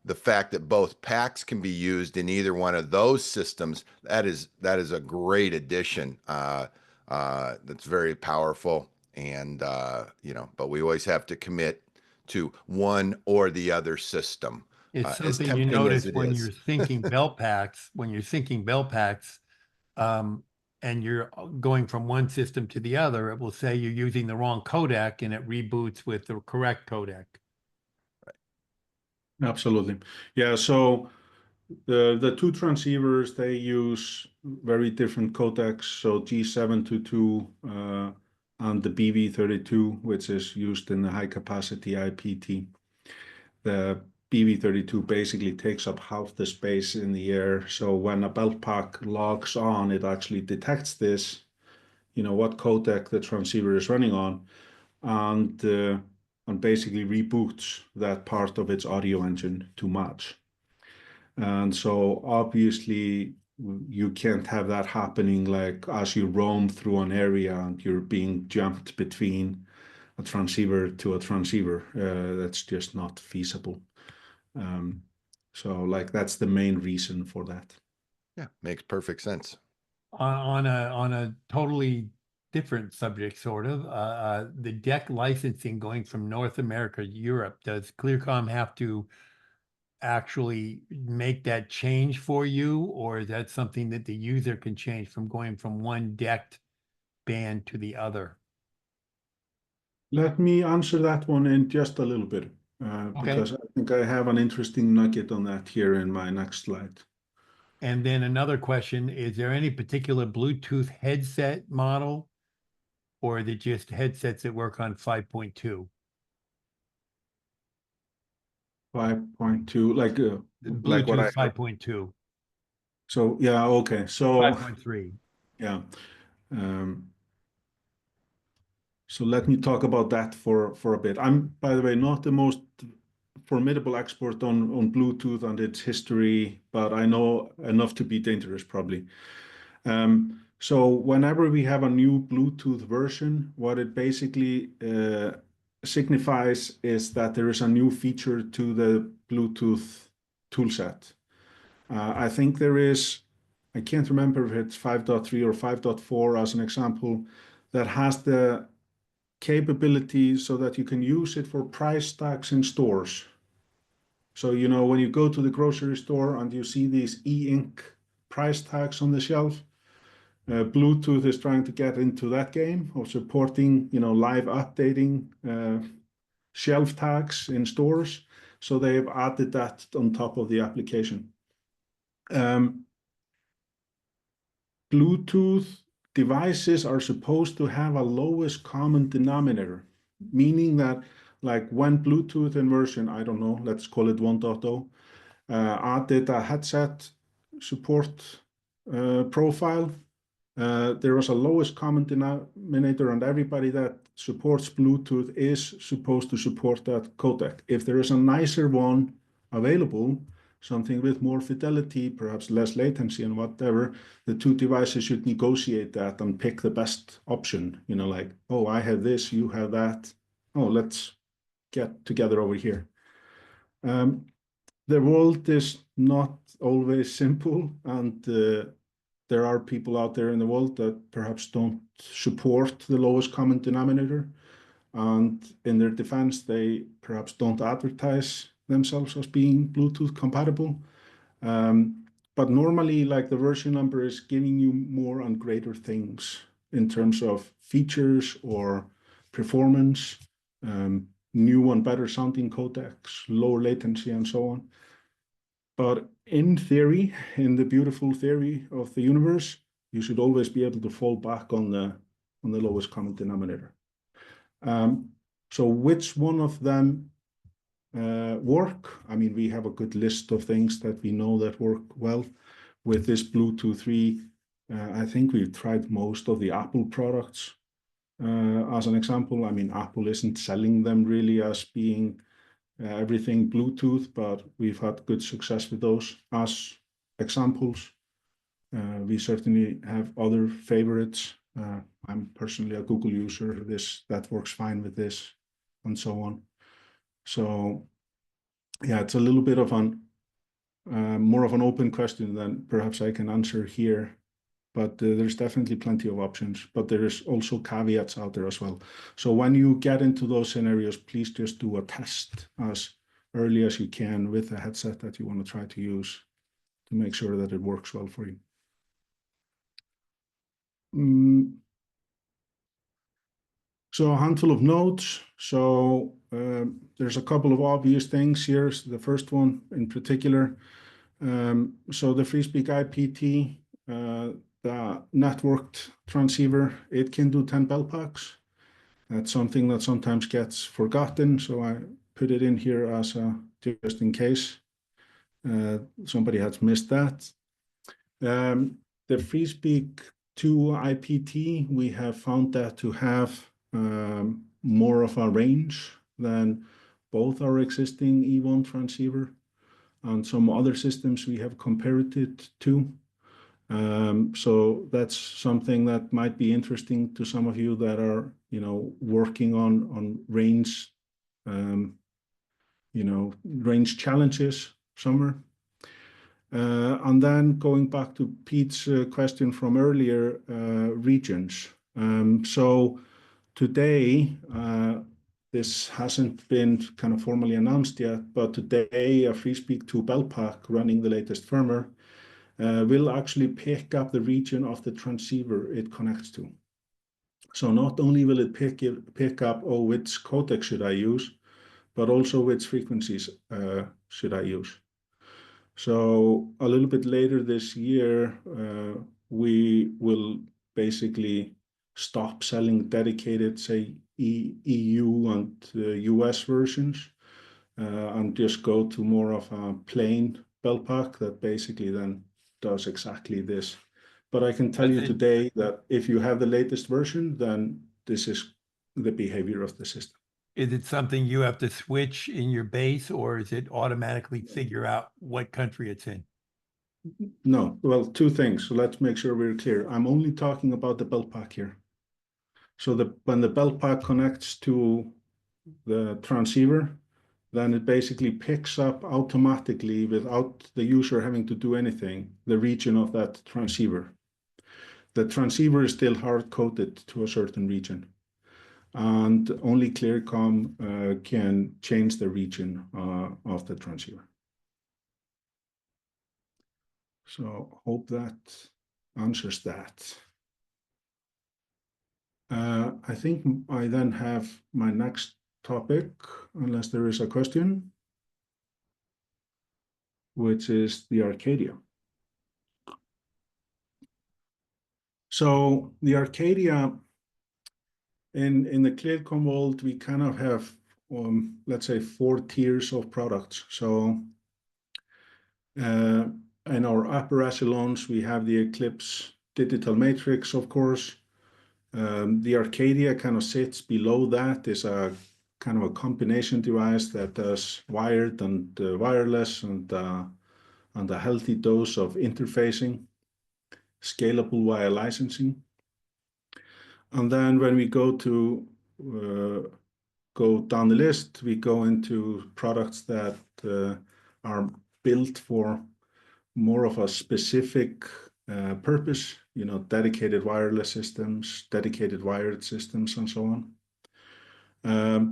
The fact that both packs can be used in either one of those systems, that is a great addition. That's very powerful, and but we always have to commit to one or the other system. It's As something you tempting as notice it when is. you're syncing belt packs, and you're going from one system to the other, it will say you're using the wrong codec and it reboots with the correct codec. Absolutely. Yeah, so the two transceivers, they use very different codecs. So G722 and the BV32, which is used in the high capacity IPT. The BV32 basically takes up half the space in the air. So when a Beltpack logs on, it actually detects this, what codec the transceiver is running on, and basically reboots that part of its audio engine to match. And so obviously you can't have that happening like as you roam through an area and you're being jumped between a transceiver to a transceiver. That's just not feasible. So like that's the main reason for that. Yeah, makes perfect sense. On a totally different subject, sort of, the deck licensing going from North America to Europe, does Clearcom have to actually make that change for you, or is that something that the user can change from going from one decked band to the other? Let me answer that one in just a little bit, because I think I have an interesting nugget on that here in my next slide. And then another question, is there any particular Bluetooth headset model, or is it just headsets that work on 5.2? 5.2, like what I Bluetooth 5.2. So yeah, okay. So 5.3. yeah. So let me talk about that for a bit. I'm, by the way, not the most formidable expert on Bluetooth and its history, but I know enough to be dangerous probably. So whenever we have a new Bluetooth version, what it basically signifies is that there is a new feature to the Bluetooth toolset. I think there is, I can't remember if it's 5.3 or 5.4 as an example, that has the capability so that you can use it for price tags in stores. So, when you go to the grocery store and you see these e-ink price tags on the shelf, Bluetooth is trying to get into that game of supporting, live updating shelf tags in stores. So they've added that on top of the application. Bluetooth devices are supposed to have a lowest common denominator, meaning that like when Bluetooth inversion, I don't know, let's call it 1.0, added a headset support profile, there was a lowest common denominator, and everybody that supports Bluetooth is supposed to support that codec. If there is a nicer one available, something with more fidelity, perhaps less latency and whatever, the two devices should negotiate that and pick the best option. Like, oh, I have this, you have that. Oh, let's get together over here. The world is not always simple, and there are people out there in the world that perhaps don't support the lowest common denominator. And in their defense, they perhaps don't advertise themselves as being Bluetooth compatible. But normally, like the version number is giving you more and greater things in terms of features or performance, new and better sounding codecs, lower latency, and so on. But in theory, in the beautiful theory of the universe, you should always be able to fall back on the lowest common denominator. So which one of them work? I mean, we have a good list of things that we know that work well with this Bluetooth 3. I think we've tried most of the Apple products as an example. I mean, Apple isn't selling them really as being everything Bluetooth, but we've had good success with those, as examples. We certainly have other favorites. I'm personally a Google user. That works fine with this, and so on. So yeah, it's a little bit of more of an open question than perhaps I can answer here. But there's definitely plenty of options, but there is also caveats out there as well. So when you get into those scenarios, please just do a test as early as you can with the headset that you want to try to use to make sure that it works well for you. So a handful of notes. So there's a couple of obvious things here. So the first one in particular. So the FreeSpeak IPT, the networked transceiver, it can do 10 Beltpacks. That's something that sometimes gets forgotten, so I put it in here as just in case somebody has missed that. The FreeSpeak 2 IPT, we have found that to have more of a range than both our existing E1 transceiver and some other systems we have compared it to. So that's something that might be interesting to some of you that are, working on range, range challenges somewhere. And then going back to Pete's question from earlier, regions. So today, this hasn't been kind of formally announced yet, but today a FreeSpeak 2 Beltpack running the latest firmware will actually pick up the region of the transceiver it connects to. So not only will it pick up, which codec should I use, but also which frequencies should I use. So a little bit later this year, we will basically stop selling dedicated, say, EU and US versions, and just go to more of a plain Beltpack that basically then does exactly this. But I can tell you today that if you have the latest version, then this is the behavior of the system. Is it something you have to switch in your base, or is it automatically figure out what country it's in? No, well, two things. So let's make sure we're clear. I'm only talking about the Beltpack here. So when the Beltpack connects to the transceiver, then it basically picks up automatically without the user having to do anything, the region of that transceiver. The transceiver is still hard-coded to a certain region, and only ClearCom can change the region of the transceiver. So hope that answers that. I think I then have my next topic, unless there is a question, which is the Arcadia. So the Arcadia, in the ClearCom world, we kind of have, let's say, 4 tiers of products. So in our upper echelons, we have the Eclipse digital matrix, of course. The Arcadia kind of sits below that, is a kind of a combination device that does wired and wireless and a healthy dose of interfacing, scalable via licensing. And then when we go down the list, we go into products that are built for more of a specific purpose, dedicated wireless systems, dedicated wired systems, and so on.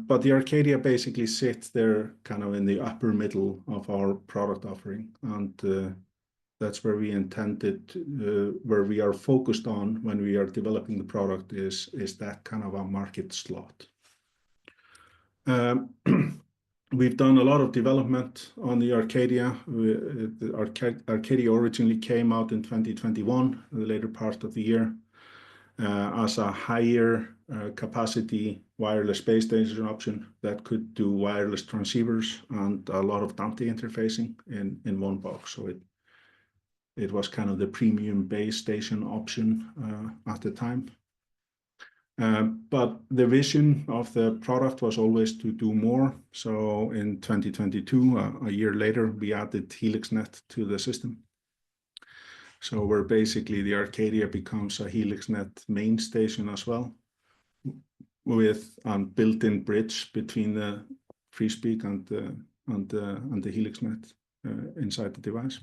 But the Arcadia basically sits there kind of in the upper middle of our product offering. And that's where we intended, where we are focused on when we are developing the product is that kind of a market slot. We've done a lot of development on the Arcadia. The Arcadia originally came out in 2021, the later part of the year, as a higher capacity wireless base station option that could do wireless transceivers and a lot of Dante interfacing in one box. So it was kind of the premium base station option at the time. But the vision of the product was always to do more. So in 2022, a year later, we added Helixnet to the system. So where basically the Arcadia becomes a Helixnet main station as well, with a built-in bridge between the FreeSpeak and the Helixnet inside the device.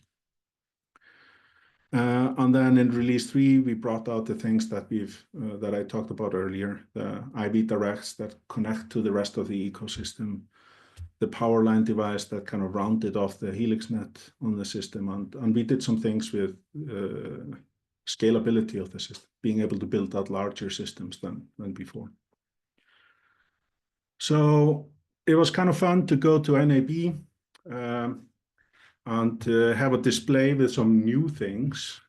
And then in release 3, we brought out the things that that I talked about earlier, the IV directs that connect to the rest of the ecosystem, the powerline device that kind of rounded off the Helixnet on the system, and we did some things with scalability of the system, being able to build out larger systems than before. So it was kind of fun to go to NAB and have a display with some new things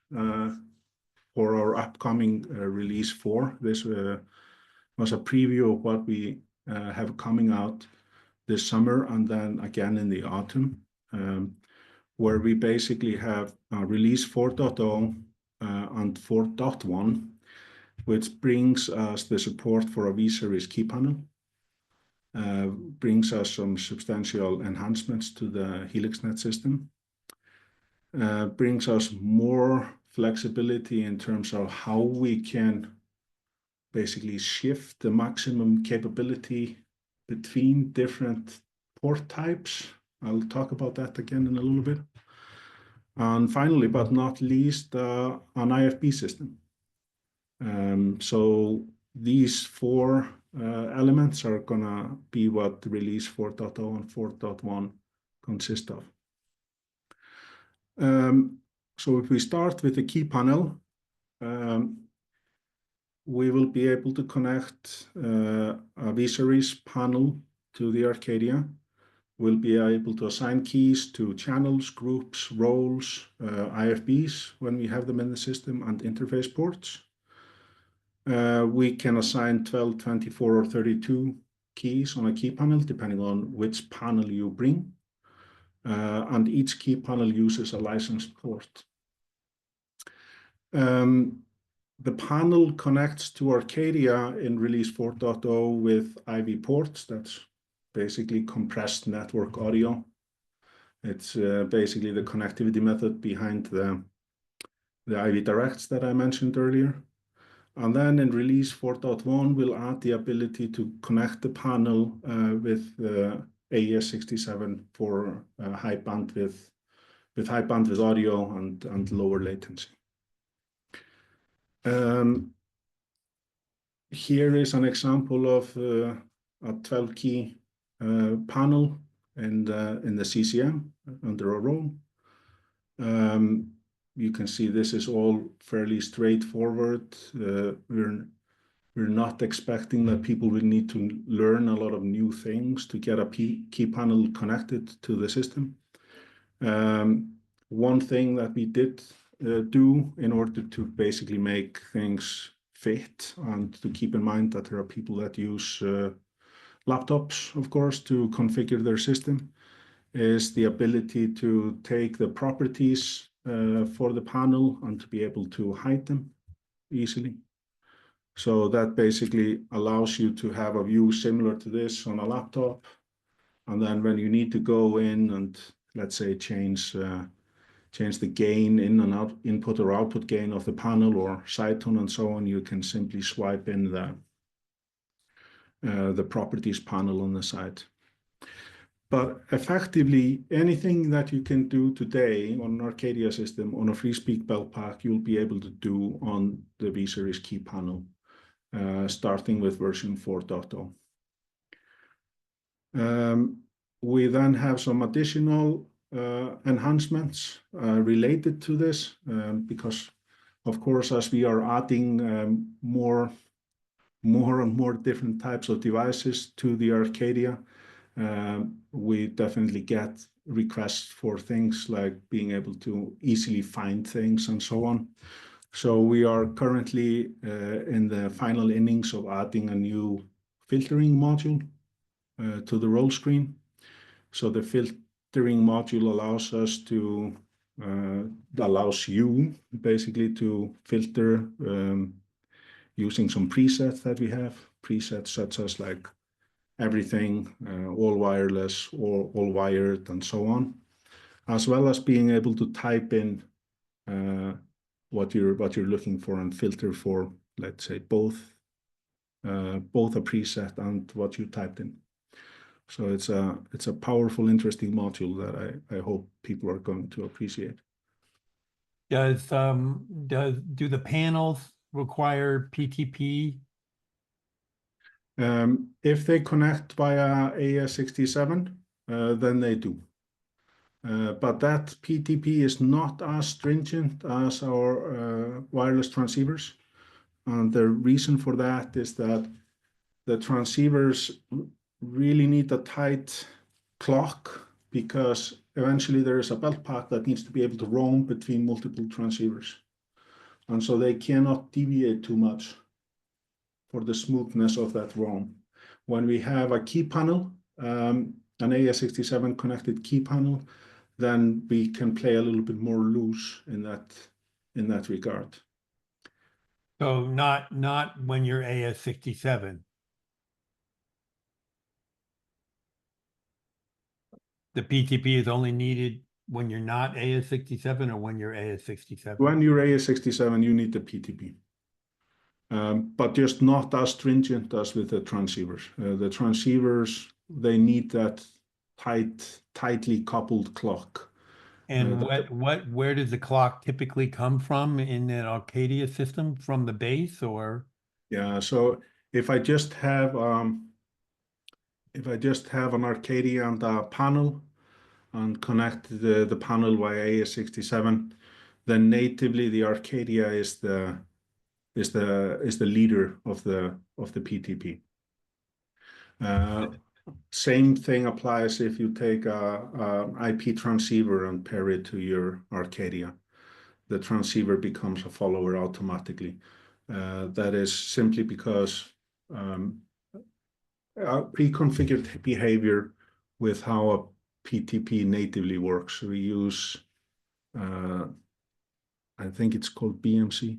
for our upcoming release 4. This was a preview of what we have coming out this summer and then again in the autumn, where we basically have release 4.0 and 4.1, which brings us the support for a V-Series key panel, brings us some substantial enhancements to the Helixnet system, brings us more flexibility in terms of how we can basically shift the maximum capability between different port types. I'll talk about that again in a little bit. And finally, but not least, an IFB system. So these 4 elements are gonna be what release 4.0 and 4.1 consist of. So if we start with the key panel, we will be able to connect a V-Series panel to the Arcadia. We'll be able to assign keys to channels, groups, roles, IFBs when we have them in the system, and interface ports. We can assign 12, 24, or 32 keys on a key panel, depending on which panel you bring. And each key panel uses a licensed port. The panel connects to Arcadia in release 4.0 with IV ports. That's basically compressed network audio. It's basically the connectivity method behind the IV directs that I mentioned earlier. And then in release 4.1, we'll add the ability to connect the panel with AES67 for high bandwidth audio and lower latency. Here is an example of a 12-key panel in the CCM under a role. You can see this is all fairly straightforward. We're not expecting that people will need to learn a lot of new things to get a key panel connected to the system. One thing that we did do in order to basically make things fit and to keep in mind that there are people that use laptops, of course, to configure their system, is the ability to take the properties for the panel and to be able to hide them easily. So that basically allows you to have a view similar to this on a laptop. And then when you need to go in and, let's say, change the gain in and out, input or output gain of the panel or side tone and so on, you can simply swipe in the properties panel on the side. But effectively, anything that you can do today on an Arcadia system, on a FreeSpeak Beltpack, you'll be able to do on the V-Series key panel, starting with version 4.0. We then have some additional enhancements related to this, because, of course, as we are adding more and more different types of devices to the Arcadia, we definitely get requests for things like being able to easily find things and so on. So we are currently in the final innings of adding a new filtering module to the roll screen. So the filtering module allows you basically to filter using some presets that we have, presets such as like everything, all wireless, or all wired, and so on, as well as being able to type in what you're looking for and filter for, let's say, both a preset and what you typed in. So it's a powerful, interesting module that I hope people are going to appreciate. Do the panels require PTP? If they connect via AES67, then they do. But that PTP is not as stringent as our wireless transceivers. And the reason for that is that the transceivers really need a tight clock, because eventually there is a belt pack that needs to be able to roam between multiple transceivers. And so they cannot deviate too much for the smoothness of that roam. When we have a key panel, an AES67 connected key panel, then we can play a little bit more loose in that regard. So not when you're AS67. The PTP is only needed when you're not AS67 or when you're AS67? When you're AES67, you need the PTP. But just not as stringent as with the transceivers. The transceivers, they need that tightly coupled clock. And where does the clock typically come from in an Arcadia system? From the base, or? Yeah, so if I just have an Arcadia and a panel and connect the panel via AES67, then natively the Arcadia is the leader of the PTP. Same thing applies if you take a IP transceiver and pair it to your Arcadia. The transceiver becomes a follower automatically. That is simply because pre-configured behavior with how a PTP natively works. We use, I think it's called BMC,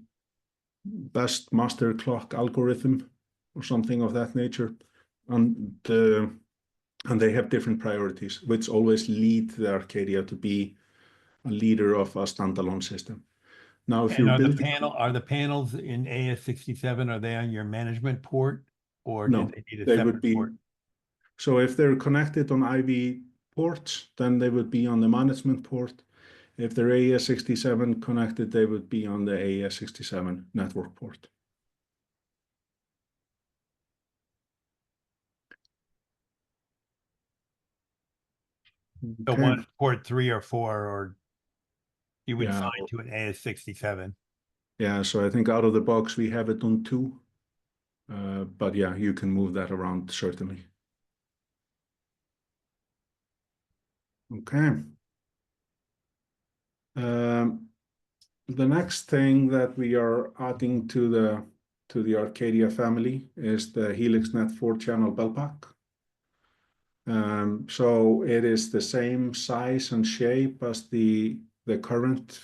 Best Master Clock Algorithm, or something of that nature. And they have different priorities, which always lead the Arcadia to be a leader of a standalone system. Now, if you're building, are the panels in AS67, are they on your management port, or no, do they need a they separate would be. port? So if they're connected on IV ports, then they would be on the management port. If they're AES67 connected, they would be on the AES67 network port. So Okay. one port 3 or 4, or you would Yeah. sign to an AS67. Yeah, so I think out of the box we have it on 2. But yeah, you can move that around certainly. Okay. The next thing that we are adding to the Arcadia family is the Helixnet 4-channel Beltpack. So it is the same size and shape as the current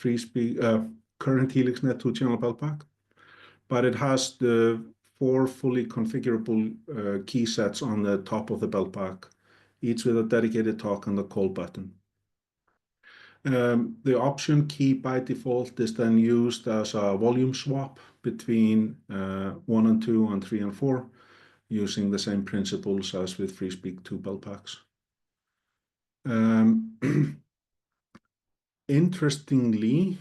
current Helixnet 2-channel Beltpack, but it has the 4 fully configurable key sets on the top of the Beltpack, each with a dedicated talk and a call button. The option key by default is then used as a volume swap between 1 and 2 and 3 and 4, using the same principles as with FreeSpeak 2 Beltpacks. Interestingly,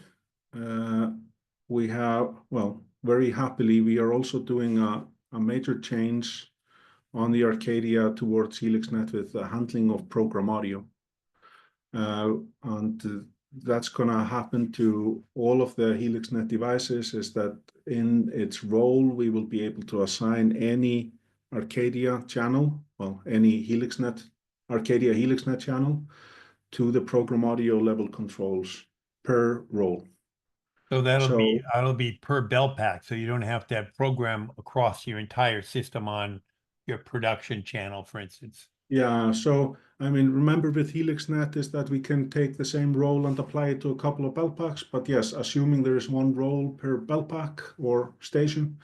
we have, well, very happily, we are also doing a major change on the Arcadia towards Helixnet with the handling of program audio. And that's going to happen to all of the Helixnet devices, is that in its role, we will be able to assign any Arcadia channel, well, any Arcadia Helixnet channel to the program audio level controls per role. So that'll be per Beltpack, so you don't have to have program across your entire system on your production channel, for instance. Yeah, so I mean, remember with Helixnet is that we can take the same role and apply it to a couple of Beltpacks, but yes, assuming there is one role per Beltpack or station,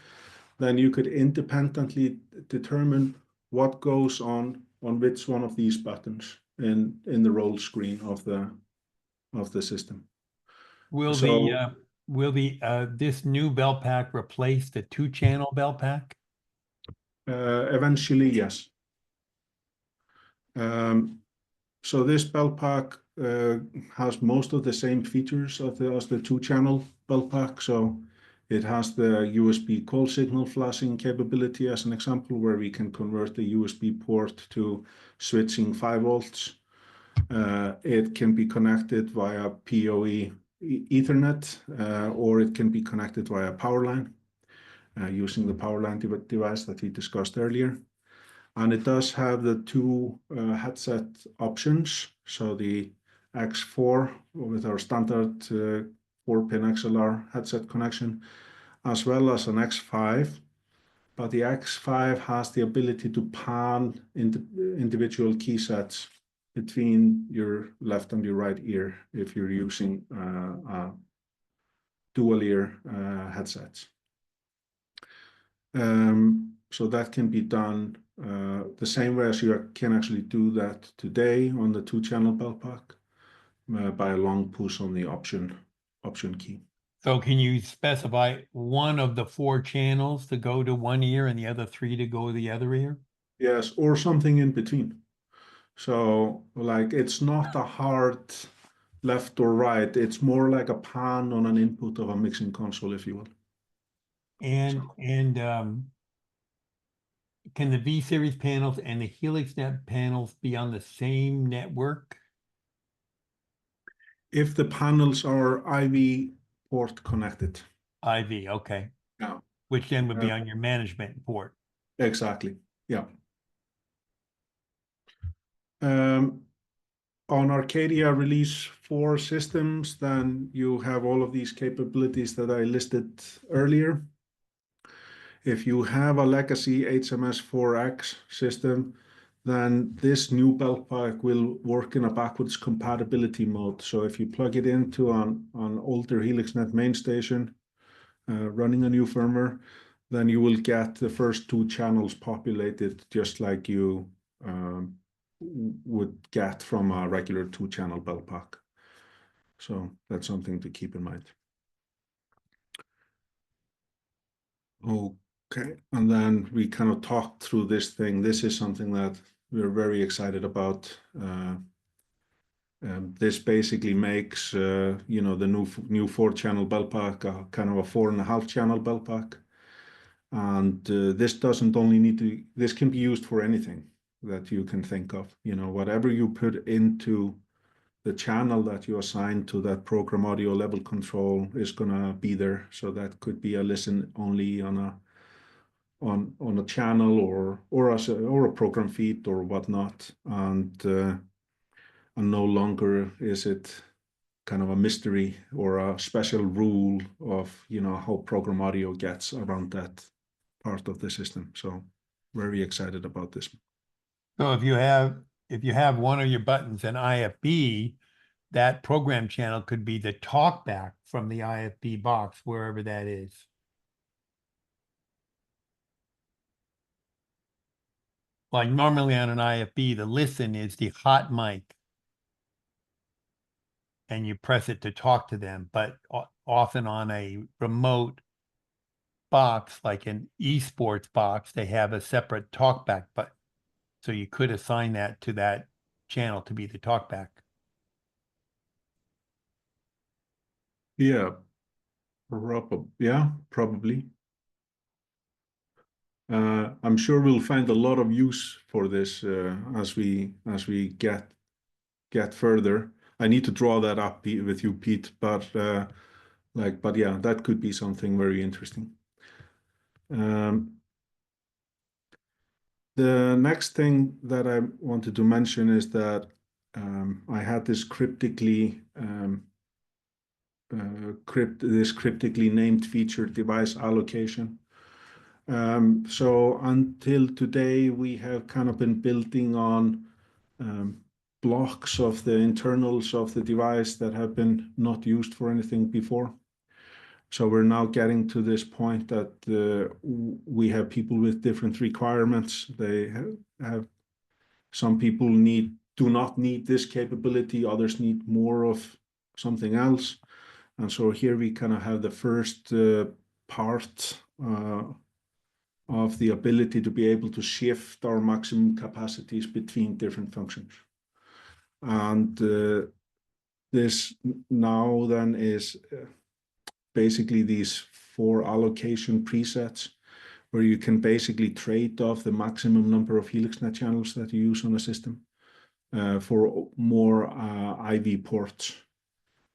then you could independently determine what goes on which one of these buttons in the role screen of the system. Will So will this new Beltpack replace the 2-channel Beltpack? Eventually, yes. So this Beltpack has most of the same features as the 2-channel Beltpack. So it has the USB call signal flashing capability as an example, where we can convert the USB port to switching 5 volts. It can be connected via PoE Ethernet, or it can be connected via powerline, using the powerline device that we discussed earlier. And it does have the 2 headset options. So the X4 with our standard 4-pin XLR headset connection, as well as an X5. But the X5 has the ability to pan individual key sets between your left and your right ear if you're using dual ear headsets. So that can be done the same way as you can actually do that today on the 2-channel Beltpack by a long push on the option key. So can you specify one of the 4 channels to go to one ear and the other 3 to go to the other ear? Yes, or something in between. So like it's not a hard left or right. It's more like a pan on an input of a mixing console, if you will. And can the V-Series panels and the Helixnet panels be on the same network? If the panels are IV port connected. IV, okay. Yeah. Which then would be on your management port. Exactly. Yeah. On Arcadia Release 4 systems, then you have all of these capabilities that I listed earlier. If you have a legacy HMS4X system, then this new Beltpack will work in a backwards compatibility mode. So if you plug it into an older Helixnet main station running a new firmware, then you will get the first 2 channels populated just like you would get from a regular 2-channel Beltpack. So that's something to keep in mind. Okay, and then we kind of talked through this thing. This is something that we're very excited about. This basically makes the new 4-channel Beltpack kind of a 4.5-channel Beltpack. And this doesn't only need to, this can be used for anything that you can think of. Whatever you put into the channel that you assign to that program audio level control is gonna be there. So that could be a listen only on a channel or a program feed or whatnot, and no longer is it kind of a mystery or a special rule of how program audio gets around that part of the system. So very excited about this. So if you have one of your buttons in IFB, that program channel could be the talkback from the IFB box, wherever that is. Like normally on an IFB, the listen is the hot mic. And you press it to talk to them, but often on a remote box, like an esports box, they have a separate talkback button. So you could assign that to that channel to be the talkback. Yeah, probably. I'm sure we'll find a lot of use for this as we get further. I need to draw that up with you, Pete, but yeah, that could be something very interesting. The next thing that I wanted to mention is that I had this cryptically named feature device allocation. So until today, we have kind of been building on blocks of the internals of the device that have been not used for anything before. So we're now getting to this point that we have people with different requirements. They have some people do not need this capability, others need more of something else. And so here we kind of have the first part of the ability to be able to shift our maximum capacities between different functions. And this now then is basically these 4 allocation presets where you can basically trade off the maximum number of Helixnet channels that you use on a system for more IV ports.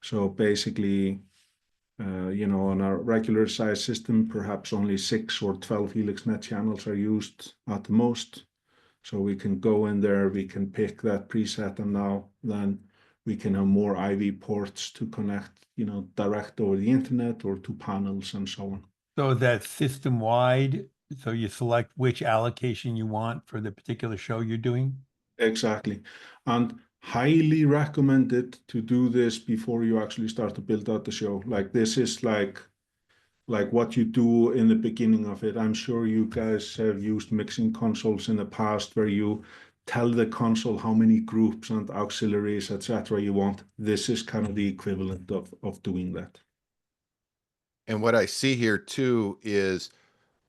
So basically, on a regular size system, perhaps only 6 or 12 Helixnet channels are used at the most. So we can go in there, we can pick that preset, and now then we can have more IV ports to connect, direct over the internet or to panels and so on. So that's system wide. So you select which allocation you want for the particular show you're doing? Exactly. And highly recommended to do this before you actually start to build out the show. Like this is like what you do in the beginning of it. I'm sure you guys have used mixing consoles in the past where you tell the console how many groups and auxiliaries, etc. you want. This is kind of the equivalent of doing that. And what I see here too is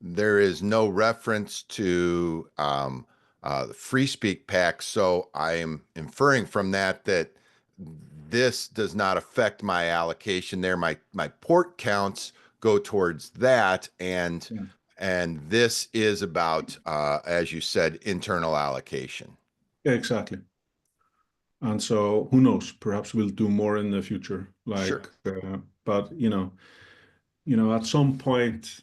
there is no reference to the FreeSpeak pack. So I am inferring from that this does not affect my allocation there. My port counts go towards that, and this is about, as you said, internal allocation. Exactly. And so who knows? Perhaps we'll do more in the future. Sure. But at some point,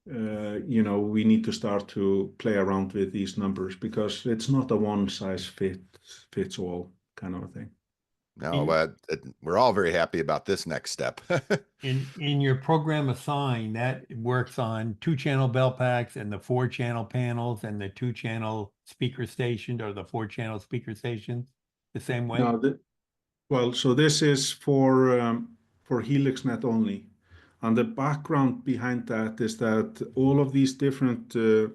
we need to start to play around with these numbers because it's not a one size fits all kind of a thing. No, but we're all very happy about this next step. In your program assign, that works on 2-channel Beltpacks and the 4-channel panels and the 2-channel speaker station or the 4-channel speaker stations the same way? No, so this is for Helixnet only. And the background behind that is that all of these different, the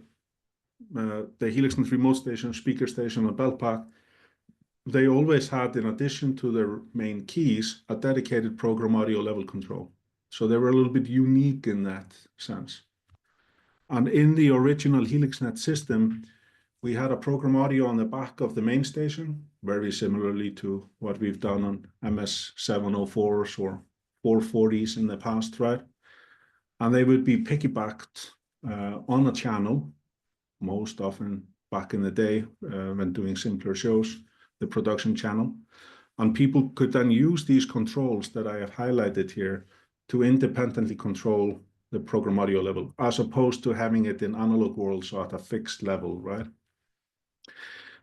Helixnet remote station, speaker station, and Beltpack, they always had, in addition to their main keys, a dedicated program audio level control. So they were a little bit unique in that sense. And in the original Helixnet system, we had a program audio on the back of the main station, very similarly to what we've done on MS704s or 440s in the past, right? And they would be piggybacked on a channel, most often back in the day when doing simpler shows, the production channel. And people could then use these controls that I have highlighted here to independently control the program audio level, as opposed to having it in analog world, so at a fixed level, right?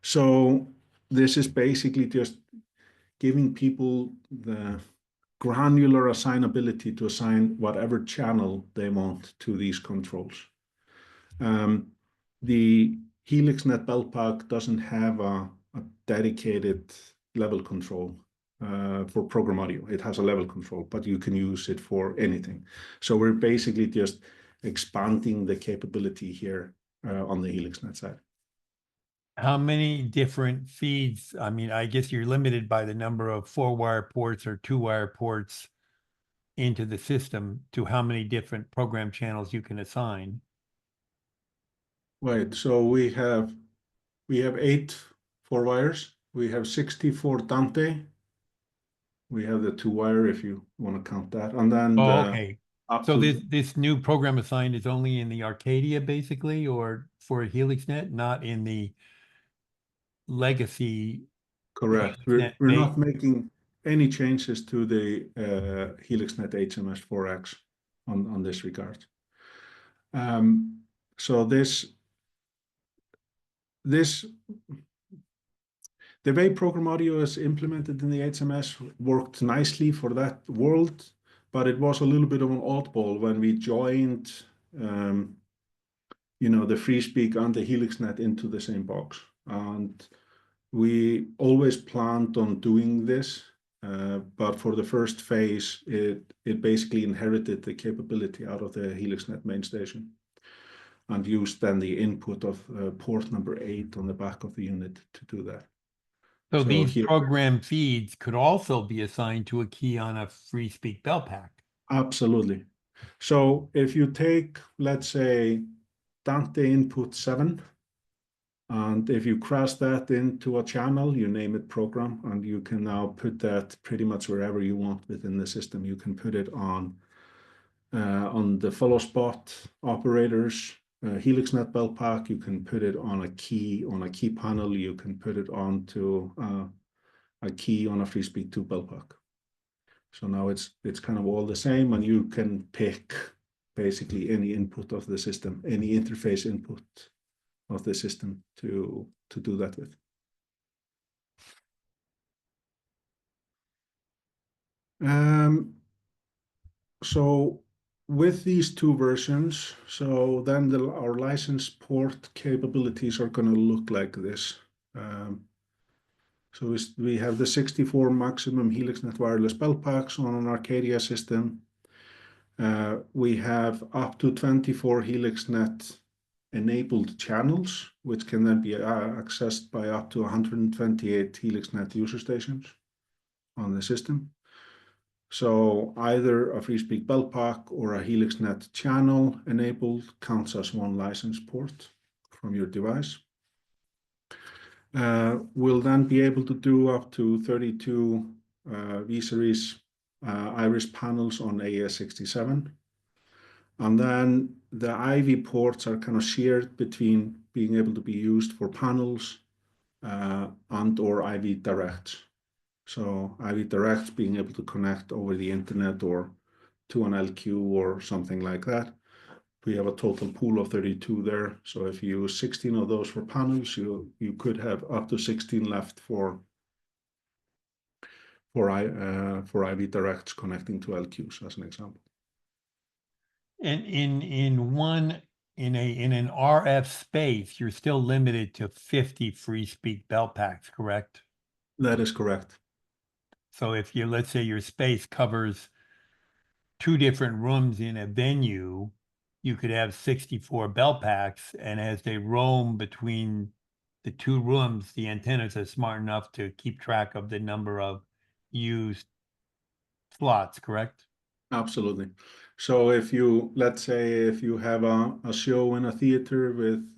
So this is basically just giving people the granular assignability to assign whatever channel they want to these controls. The Helixnet Beltpack doesn't have a dedicated level control for program audio. It has a level control, but you can use it for anything. So we're basically just expanding the capability here on the Helixnet side. How many different feeds? I mean, I guess you're limited by the number of 4-wire ports or 2-wire ports into the system to how many different program channels you can assign. Right, so we have 8 4-wires. We have 64 Dante. We have the 2-wire if you want to count that, and then okay. So this new program assigned is only in the Arcadia basically, or for Helixnet, not in the legacy. Correct. We're not making any changes to the Helixnet HMS4X on this regard. So the way program audio is implemented in the HMS worked nicely for that world, but it was a little bit of an oddball when we joined, the FreeSpeak and the Helixnet into the same box. And we always planned on doing this, but for the first phase, it basically inherited the capability out of the Helixnet main station and used then the input of port number 8 on the back of the unit to do that. So So these here, program feeds could also be assigned to a key on a FreeSpeak Beltpack. absolutely. So if you take, let's say, Dante input 7, and if you cross that into a channel, you name it program, and you can now put that pretty much wherever you want within the system. You can put it on the follow spot operators, Helixnet Beltpack. You can put it on a key panel. You can put it onto a key on a FreeSpeak 2 Beltpack. So now it's kind of all the same, and you can pick basically any input of the system, any interface input of the system to do that with. So with these two versions, so then our license port capabilities are going to look like this. So we have the 64 maximum Helixnet wireless Beltpacks on an Arcadia system. We have up to 24 Helixnet enabled channels, which can then be accessed by up to 128 Helixnet user stations on the system. So either a FreeSpeak Beltpack or a Helixnet channel enabled counts as one license port from your device. We'll then be able to do up to 32 V-Series Iris panels on AES67. And then the IV ports are kind of shared between being able to be used for panels and or IV directs. So IV directs being able to connect over the internet or to an LQ or something like that. We have a total pool of 32 there. So if you use 16 of those for panels, you could have up to 16 left for IV directs connecting to LQs, as an example. And in an RF space, you're still limited to 50 FreeSpeak Beltpacks, correct? That is correct. So if let's say your space covers 2 different rooms in a venue, you could have 64 Beltpacks, and as they roam between the 2 rooms, the antennas are smart enough to keep track of the number of used slots, correct? Absolutely. So let's say if you have a show in a theater with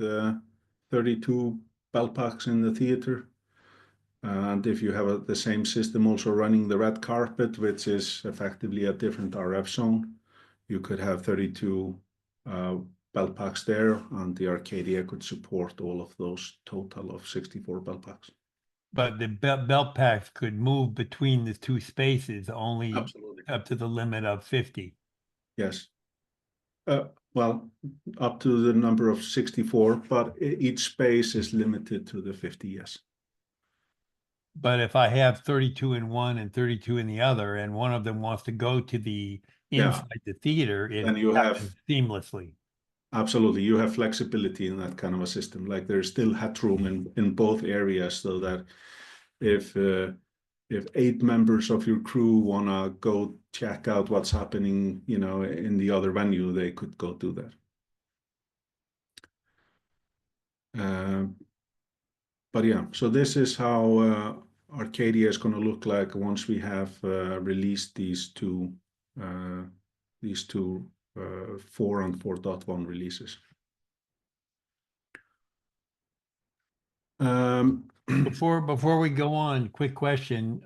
32 Beltpacks in the theater, and if you have the same system also running the red carpet, which is effectively a different RF zone, you could have 32 Beltpacks there, and the Arcadia could support all of those total of 64 Beltpacks. But the Beltpacks could move between the 2 spaces only Absolutely. up to the limit of 50. Yes. Well, up to the number of 64, but each space is limited to the 50, yes. But if I have 32 in one and 32 in the other, and one of them wants to go to the inside the theater, it Then you happens seamlessly. Absolutely, you have flexibility in that kind of a system. Like there's still headroom in both areas, so that if 8 members of your crew wanna go check out what's happening, in the other venue, they could go do that. But yeah, so this is how Arcadia is going to look like once we have released these two 4 and 4.1 releases. Before we go on, quick question.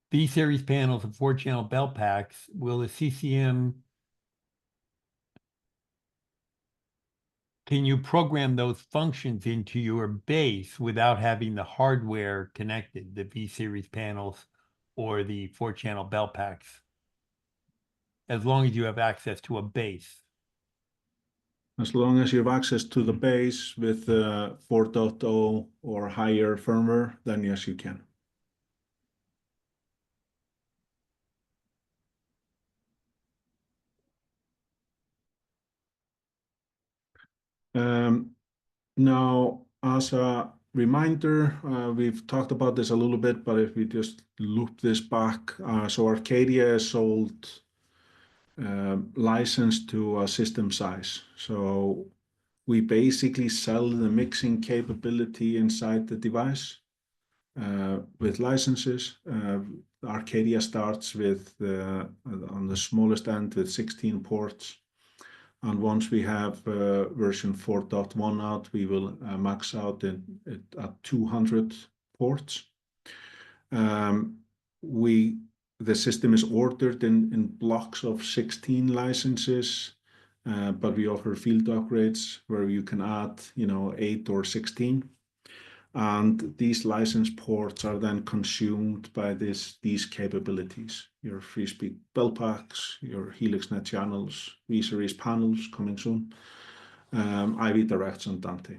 B-series panels and 4-channel Beltpacks, will the CCM, can you program those functions into your base without having the hardware connected, the B-series panels or the 4-channel Beltpacks, as long as you have access to a base? As long as you have access to the base with 4.0 or higher firmware, then yes, you can. Now, as a reminder, we've talked about this a little bit, but if we just loop this back, so Arcadia is sold licensed to a system size. So we basically sell the mixing capability inside the device. with licenses. Arcadia starts with on the smallest end with 16 ports. And once we have version 4.1 out, we will max out at 200 ports. The system is ordered in blocks of 16 licenses, but we offer field upgrades where you can add, 8 or 16. And these license ports are then consumed by these capabilities, your FreeSpeak Beltpacks, your Helixnet channels, V-Series panels coming soon, I.V Directs and Dante.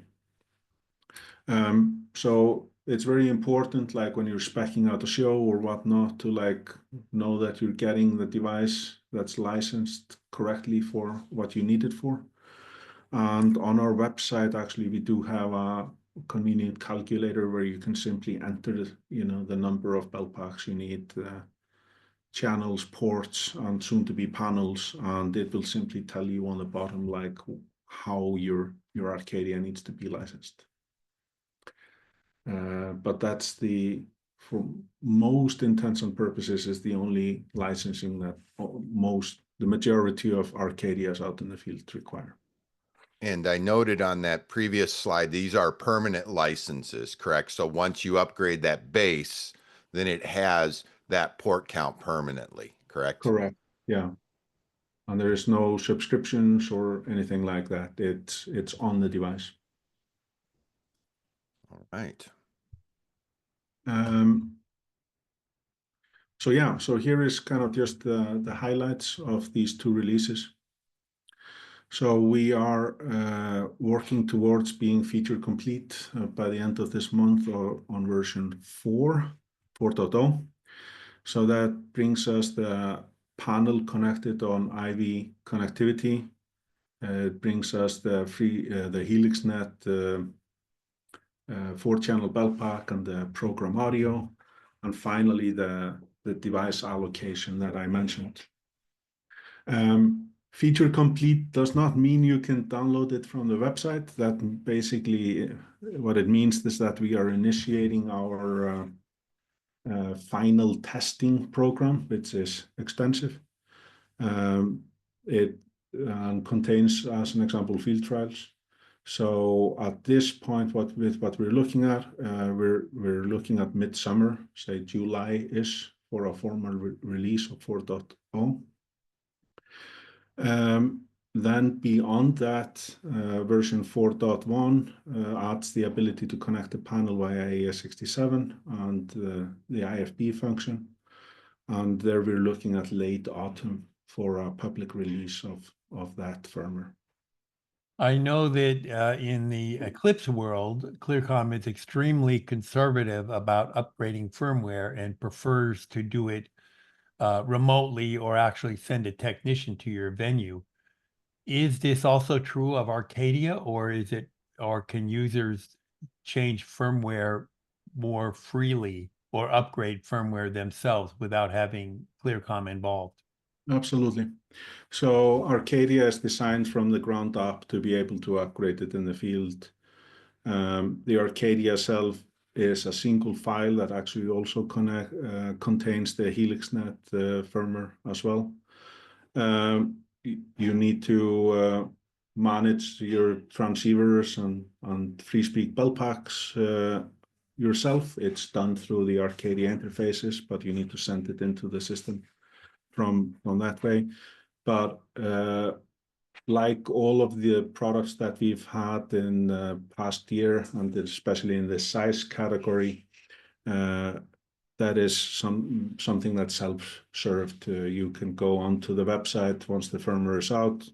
So it's very important, like when you're speccing out a show or whatnot, to know that you're getting the device that's licensed correctly for what you need it for. And on our website, actually, we do have a convenient calculator where you can simply enter, the number of Beltpacks you need, channels, ports, and soon to be panels, and it will simply tell you on the bottom how your Arcadia needs to be licensed. But that's for most intents and purposes, is the only licensing that the majority of Arcadias out in the field require. And I noted on that previous slide, these are permanent licenses, correct? So once you upgrade that base, then it has that port count permanently, correct? Correct, yeah. And there is no subscriptions or anything like that. It's on the device. All right. So here is kind of just the highlights of these two releases. So we are working towards being feature complete by the end of this month or on version 4.0. So that brings us the panel connected on I.V connectivity. It brings us the Helixnet 4-channel Beltpack and the program audio, and finally the device allocation that I mentioned. Feature complete does not mean you can download it from the website. That basically what it means is that we are initiating our final testing program, which is extensive. It contains, as an example, field trials. So at this point, what we're looking at, we're looking at midsummer, say July-ish, for a formal release of 4.0. Then beyond that, version 4.1 adds the ability to connect the panel via AES67 and the IFB function. And there we're looking at late autumn for a public release of that firmware. I know that in the Eclipse world, Clearcom is extremely conservative about upgrading firmware and prefers to do it remotely or actually send a technician to your venue. Is this also true of Arcadia, or can users change firmware more freely or upgrade firmware themselves without having Clearcom involved? Absolutely. So Arcadia is designed from the ground up to be able to upgrade it in the field. The Arcadia itself is a single file that actually also contains the Helixnet firmware as well. You need to manage your transceivers and FreeSpeak Beltpacks yourself. It's done through the Arcadia interfaces, but you need to send it into the system from that way. But like all of the products that we've had in the past year, and especially in the size category, that is something that's self-served. You can go onto the website once the firmware is out.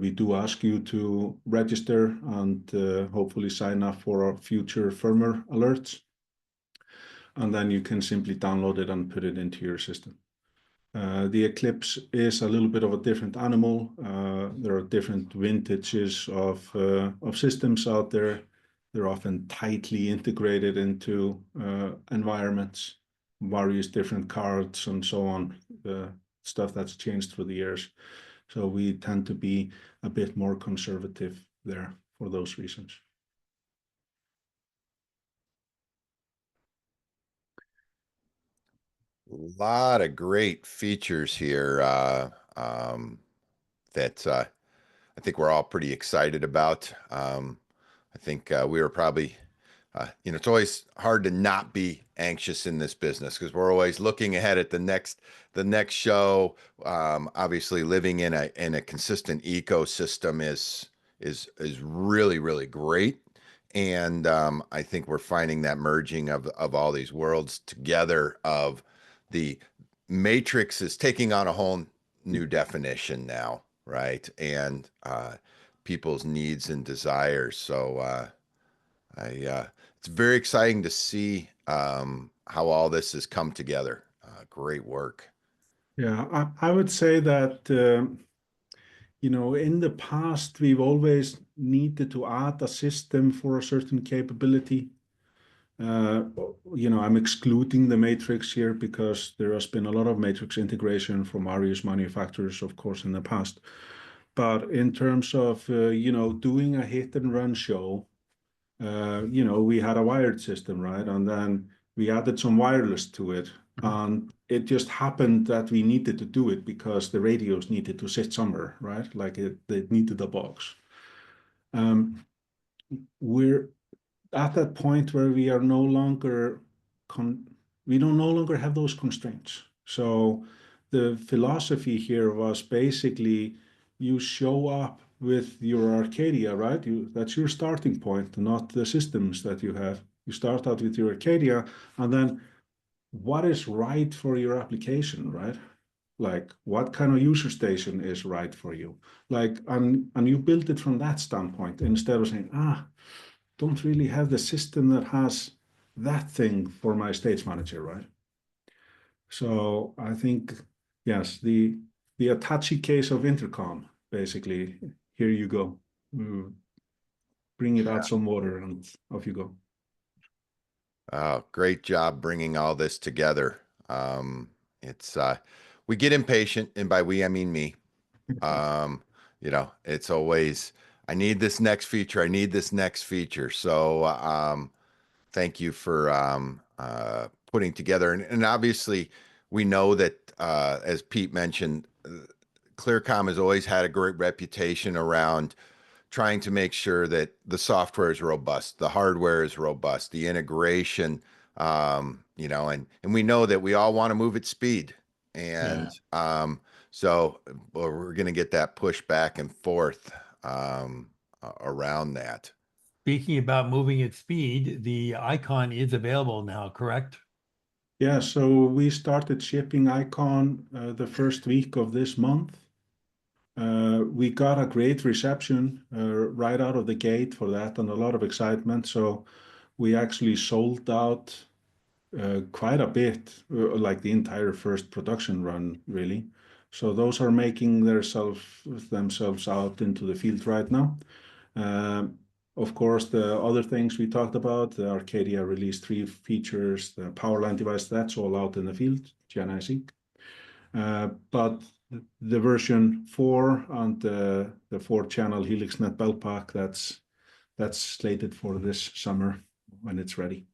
We do ask you to register and hopefully sign up for our future firmware alerts. And then you can simply download it and put it into your system. The Eclipse is a little bit of a different animal. There are different vintages of systems out there. They're often tightly integrated into environments, various different cards and so on, stuff that's changed through the years. So we tend to be a bit more conservative there for those reasons. lot of great features here that I think we're all pretty excited about. I think we were probably, it's always hard to not be anxious in this business because we're always looking ahead at the next show. Obviously, living in a consistent ecosystem is really really great, and I think we're finding that merging of all these worlds together. Of the Matrix is taking on a whole new definition now, right? And people's needs and desires. So I it's very exciting to see how all this has come together. Great work. Yeah, I would say that in the past we've always needed to add a system for a certain capability. Uh, I'm excluding the matrix here because there has been a lot of matrix integration from various manufacturers, of course, in the past. But in terms of doing a hit and run show, we had a wired system, right? And then we added some wireless to it. And it just happened that we needed to do it because the radios needed to sit somewhere, right? Like they needed a box. Um, we're at that point where we are no longer we don't no longer have those constraints. So the philosophy here was basically you show up with your Arcadia, right? That's your starting point, not the systems that you have. You start out with your Arcadia, and then what is right for your application, right? Like what kind of user station is right for you? Like and you build it from that standpoint instead of saying, don't really have the system that has that thing for my stage manager, right? So I think, yes, the Apache case of intercom, basically, here you go. Bring it out some water and off you go. Great job bringing all this together. It's we get impatient, and by we I mean me. Um, it's always I need this next feature. I need this next feature. So thank you for putting together. And obviously, we know that, as Pete mentioned, Clearcom has always had a great reputation around trying to make sure that the software is robust, the hardware is robust, the integration, and we know that we all want to move at speed. Yeah. And so we're going to get that push back and forth around that. Speaking about moving at speed, the icon is available now, correct? Yeah, so we started shipping Icon the first week of this month. We got a great reception right out of the gate for that and a lot of excitement. So we actually sold out quite a bit, like the entire first production run, really. So those are making themselves out into the field right now. Of course, the other things we talked about, the Arcadia Release 3 features, the powerline device, that's all out in the field, GNIC. But the version 4 and the 4-channel Helixnet Beltpack, that's slated for this summer when it's ready.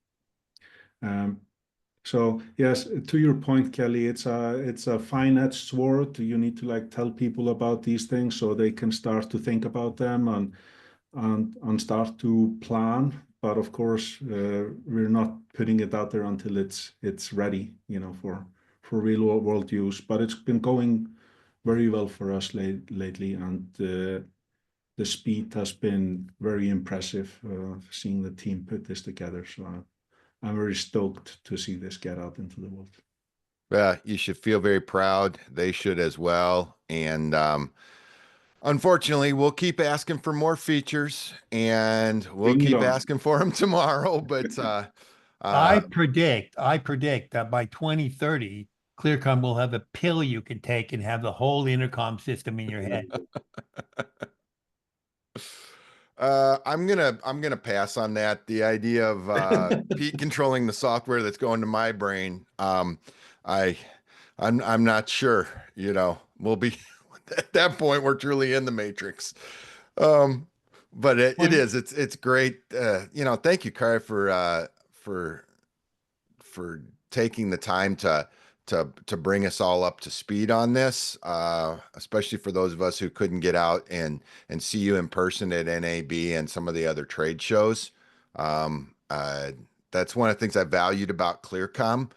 So yes, to your point, Kelly, it's a fine-edged sword. You need to tell people about these things so they can start to think about them and start to plan. But of course, we're not putting it out there until it's ready, for real world use. But it's been going very well for us lately, and the speed has been very impressive. Seeing the team put this together, so I'm very stoked to see this get out into the world. You should feel very proud. They should as well. And unfortunately, we'll keep asking for more features, and we'll Bring it keep on. asking for them tomorrow. But I predict that by 2030, Clearcom will have a pill you can take and have the whole intercom system in your head. I'm gonna pass on that. The idea of Pete controlling the software that's going to my brain, I I'm not sure. We'll be at that point we're truly in the matrix. Um, but it's great. Thank you, Kari, for taking the time to bring us all up to speed on this, especially for those of us who couldn't get out and see you in person at NAB and some of the other trade shows. That's one of the things I valued about ClearCom.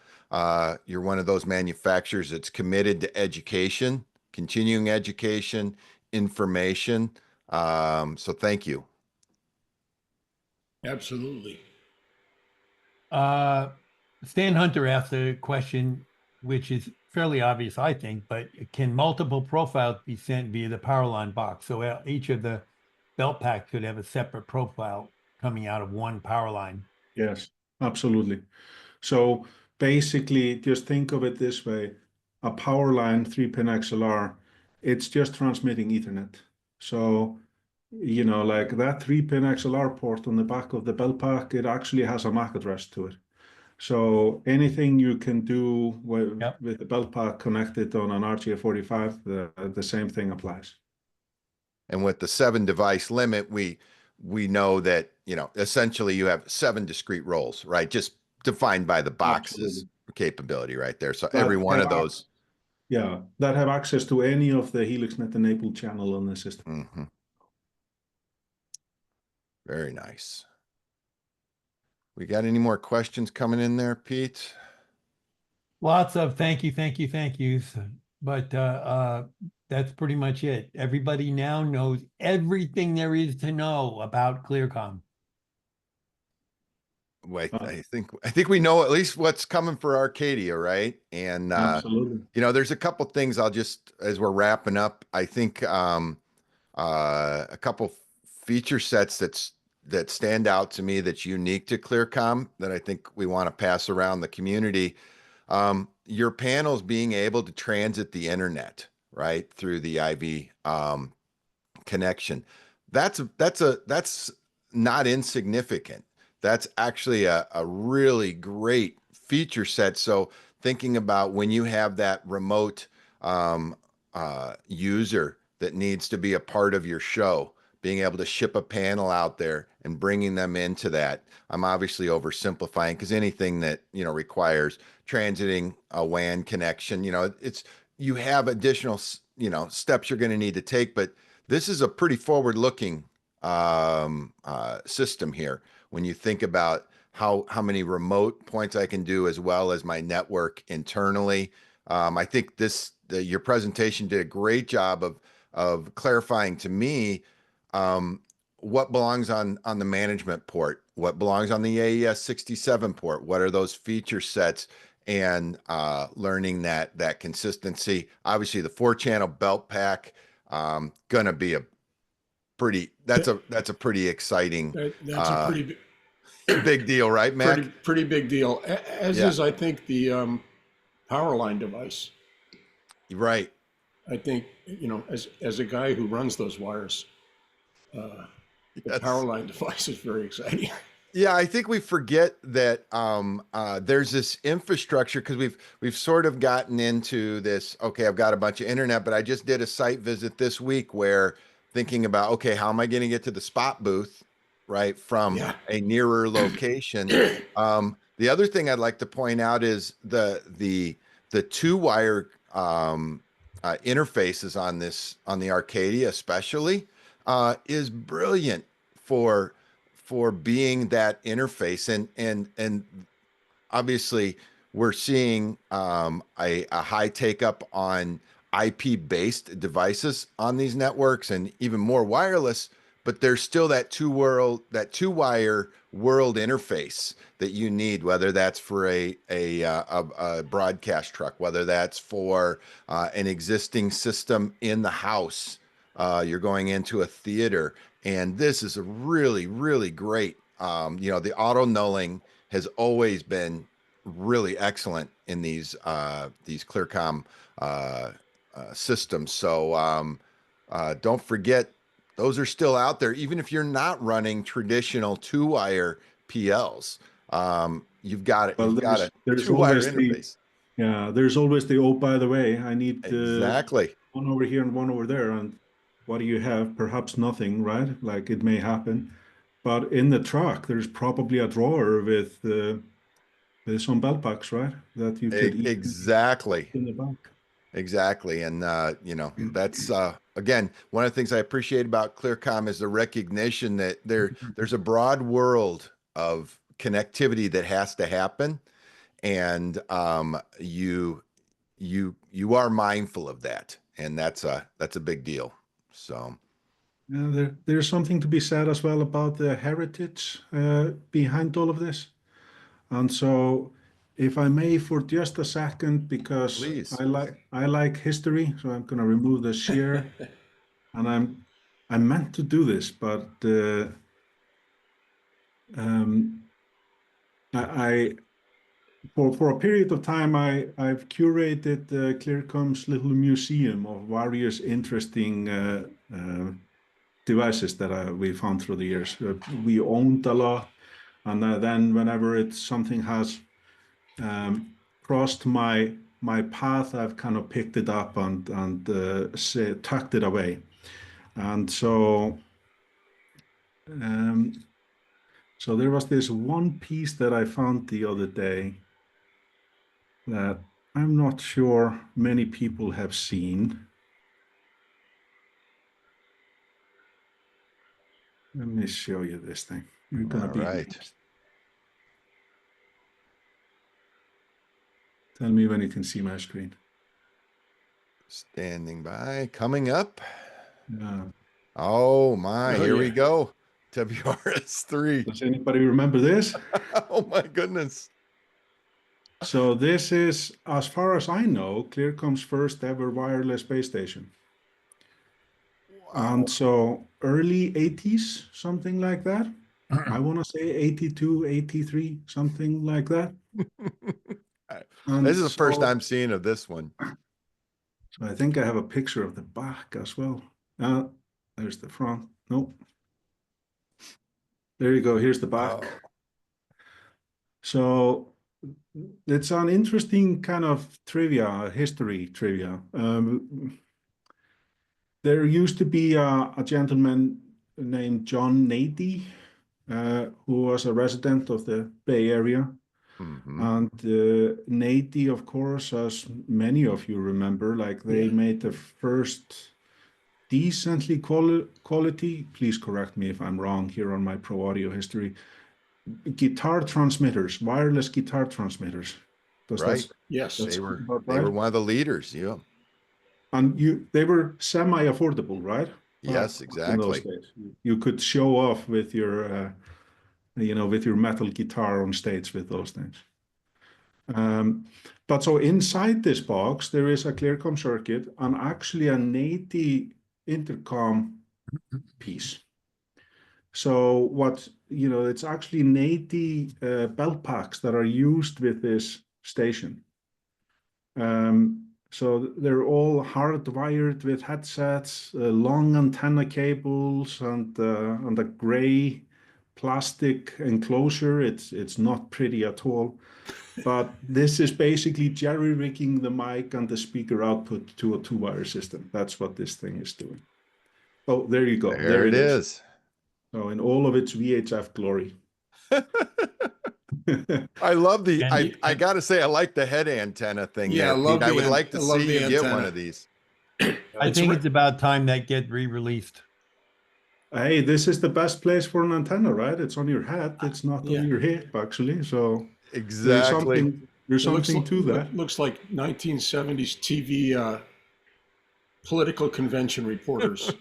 You're one of those manufacturers that's committed to education, continuing education, information. So thank you. Absolutely. Stan Hunter asked a question, which is fairly obvious, I think, but can multiple profiles be sent via the powerline box? So each of the Beltpack could have a separate profile coming out of one powerline. Yes, absolutely. So basically, just think of it this way. A power line 3-pin XLR, it's just transmitting Ethernet. So, you know, like that 3-pin XLR port on the back of the Beltpack, it actually has a MAC address to it. So anything you can do with the Beltpack connected on an RJ45, the same thing applies. And with the 7 device limit, we know that, you know, essentially you have 7 discrete roles, right? Just defined by the box's Absolutely. capability right there. So That every one of those. Yeah, that have access to any of the Helixnet enabled channel on the system. Mm-hmm. Very nice. We got any more questions coming in there, Pete? Lots of thank yous. But that's pretty much it. Everybody now knows everything there is to know about ClearCom. Wait, I think we know at least what's coming for Arcadia, right? And Absolutely. you know, there's a couple things I'll just, as we're wrapping up, I think a couple feature sets that stand out to me that's unique to ClearCom that I think we want to pass around the community. Your panels being able to transit the internet, right, through the IV connection. That's not insignificant. That's actually a really great feature set. So thinking about when you have that remote user that needs to be a part of your show, being able to ship a panel out there and bringing them into that. I'm obviously oversimplifying because anything that, you know, requires transiting a WAN connection, you know, you have additional, you know, steps you're going to need to take, but this is a pretty forward-looking system here when you think about how many remote points I can do as well as my network internally. I think your presentation did a great job of clarifying to me what belongs on the management port, what belongs on the AES 67 port, what are those feature sets, and learning that consistency. Obviously, the 4-channel Beltpack gonna be a pretty pretty exciting That's a pretty big deal, right, Mac? pretty big deal. As Yeah. is, I think, the power line device. Right. I think, you know, as a guy who runs those wires, the Yes. power line device is very exciting. Yeah, I think we forget that there's this infrastructure because we've sort of gotten into this. Okay, I've got a bunch of internet, but I just did a site visit this week where thinking about, okay, how am I going to get to the spot booth, right, from a nearer location? The other thing I'd like to point out is the 2-wire interfaces on the Arcadia especially is brilliant for being that interface, and obviously we're seeing a high take up on IP based devices on these networks and even more wireless, but there's still that 2-wire world interface that you need, whether that's for a broadcast truck, whether that's for an existing system in the house, you're going into a theater. And this is a really, really great, you know, the auto nulling has always been really excellent in these ClearCom systems. So don't forget, those are still out there. Even if you're not running traditional 2-wire PLs, you've got it. Well, You've got a there's 2-wire always interface. there's always the, oh, by the way, I need Exactly. one over here and one over there. And what do you have? Perhaps nothing, right? Like it may happen. But in the truck, there's probably a drawer with There's some Beltpacks, right? That you could eat Exactly. in the back. Exactly. And, you know, that's, again, one of the things I appreciate about ClearCom is the recognition that there's a broad world of connectivity that has to happen. And, you are mindful of that. And that's a big deal. So, Yeah, there's something to be said as well about the heritage behind all of this. And so, if I may, for just a second, because please. I like history, so I'm going to remove the share, and I meant to do this, but um, I for a period of time I've curated ClearCom's little museum of various interesting devices that we found through the years. We owned a lot, and then whenever something has crossed my path, I've kind of picked it up and tucked it away. And so there was this one piece that I found the other day that I'm not sure many people have seen. Let me show you this thing. You're gonna All be right. impressed. Tell me when you can see my screen. Standing by, coming up. Yeah. Oh my, Oh, here we yeah. go. WRS3. Does anybody remember this? Oh my goodness. So this is, as far as I know, ClearCom's first ever wireless base station. Wow. And so early 80s, something like that. I want to say 82, 83, something like that. And This is the first so, I'm seeing of this one. so I think I have a picture of the back as well. There's the front. Nope. There you go. Here's the back. Oh. So it's an interesting kind of history trivia. There used to be a gentleman named John Nady, who was a resident of the Bay Area. Mhm. And Nady, of course, as many of you remember, like they Yeah. made the first decently quality, please correct me if I'm wrong here on my pro audio history, guitar transmitters, wireless guitar transmitters. Right. Yes. That's They were about they were right? one of the leaders. Yeah. And they were semi-affordable, right? Yes, In those exactly. days, you could show off with your, with your metal guitar on stage with those things. But so inside this box, there is a ClearCom circuit and actually a native intercom piece. So it's actually native belt packs that are used with this station. So they're all hardwired with headsets, long antenna cables, and a gray plastic enclosure. It's not pretty at all. But this is basically jerry-rigging the mic and the speaker output to a two-wire system. That's what this thing is doing. Oh, there you go. There it is. So in all of its VHF glory. I love the And I gotta say I like the head antenna thing Yeah, I there, love Pete. I the would like to I love see the you get one antenna. of these. I think it's about time that get re-released. Hey, this is the best place for an antenna, right? It's on your head. It's not on Yeah. your hip, actually. So Exactly. there's It looks something to that. looks like 1970s TV political convention reporters.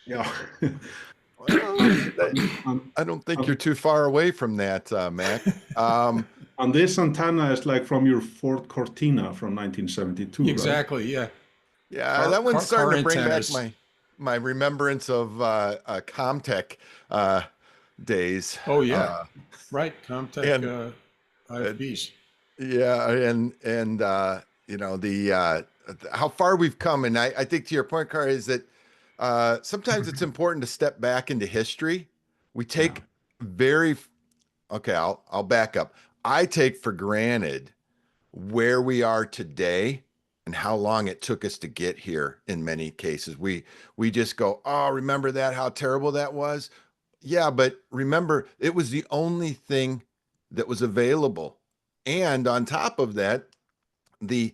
Yeah. Well, And, I don't think and, you're too far away from that, Mac. Um, and this antenna is like from your Ford Cortina from 1972, right? Exactly. Yeah. yeah, that one's Car starting to bring back antennas. my remembrance of Comtech days. Oh yeah. Right. Comtech And IFBs. yeah, and the how far we've come, and I think to your point, Kari, is that sometimes it's important to step back into history. We take very okay. I'll back up. I take for granted where we are today and how long it took us to get here. In many cases, we just go, oh, remember that? How terrible that was. Yeah, but remember, it was the only thing that was available And on top of that, the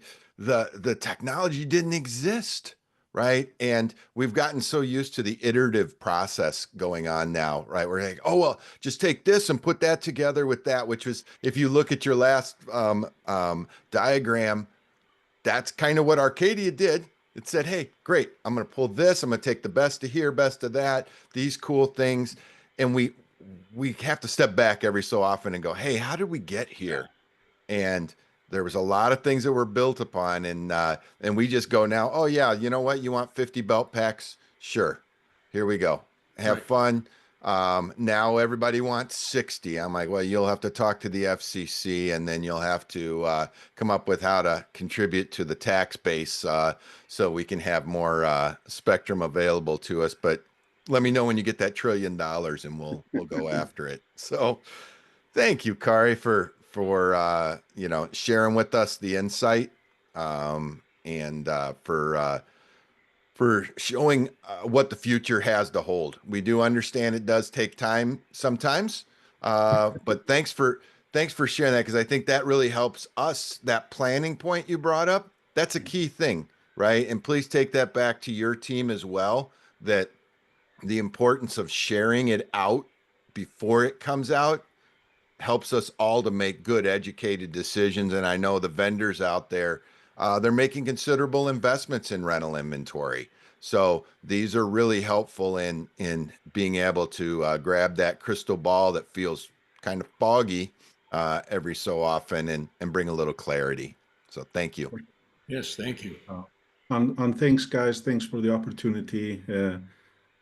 technology didn't exist, right? And we've gotten so used to the iterative process going on now, right? We're like, oh well, just take this and put that together with that, which was, if you look at your last diagram, that's kind of what Arcadia did. It said, hey, great, I'm going to pull this, I'm going to take the best of here, best of that, these cool things, and we have to step back every so often and go, hey, how did we get here? And there was a lot of things that were built upon, and we just go now, oh yeah, you know what, you want 50 belt packs, sure, here we go, have Right. fun. Now everybody wants 60. I'm like, well, you'll have to talk to the FCC, and then you'll have to come up with how to contribute to the tax base, so we can have more spectrum available to us. But let me know when you get that $1 trillion, and we'll go after it. So thank you, Kari, for sharing with us the insight, and for showing what the future has to hold. We do understand it does take time sometimes, but thanks for sharing that, because I think that really helps us. That planning point you brought up, that's a key thing, right? And please take that back to your team as well, that the importance of sharing it out before it comes out helps us all to make good, educated decisions. And I know the vendors out there, they're making considerable investments in rental inventory. So these are really helpful in being able to grab that crystal ball that feels kind of foggy every so often, and bring a little clarity. So thank you. Yes, thank you. And thanks, guys. Thanks for the opportunity.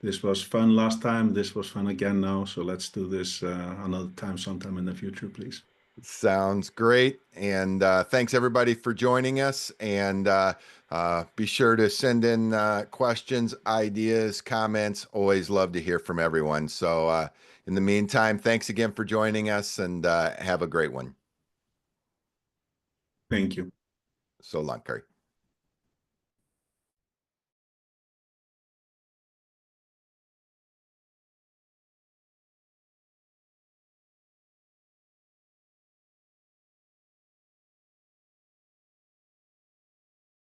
This was fun last time. This was fun again now. So let's do this another time, sometime in the future, please. Sounds great. And thanks everybody for joining us. And be sure to send in questions, ideas, comments. Always love to hear from everyone. So in the meantime, thanks again for joining us, and have a great one. Thank you. So long, Kari.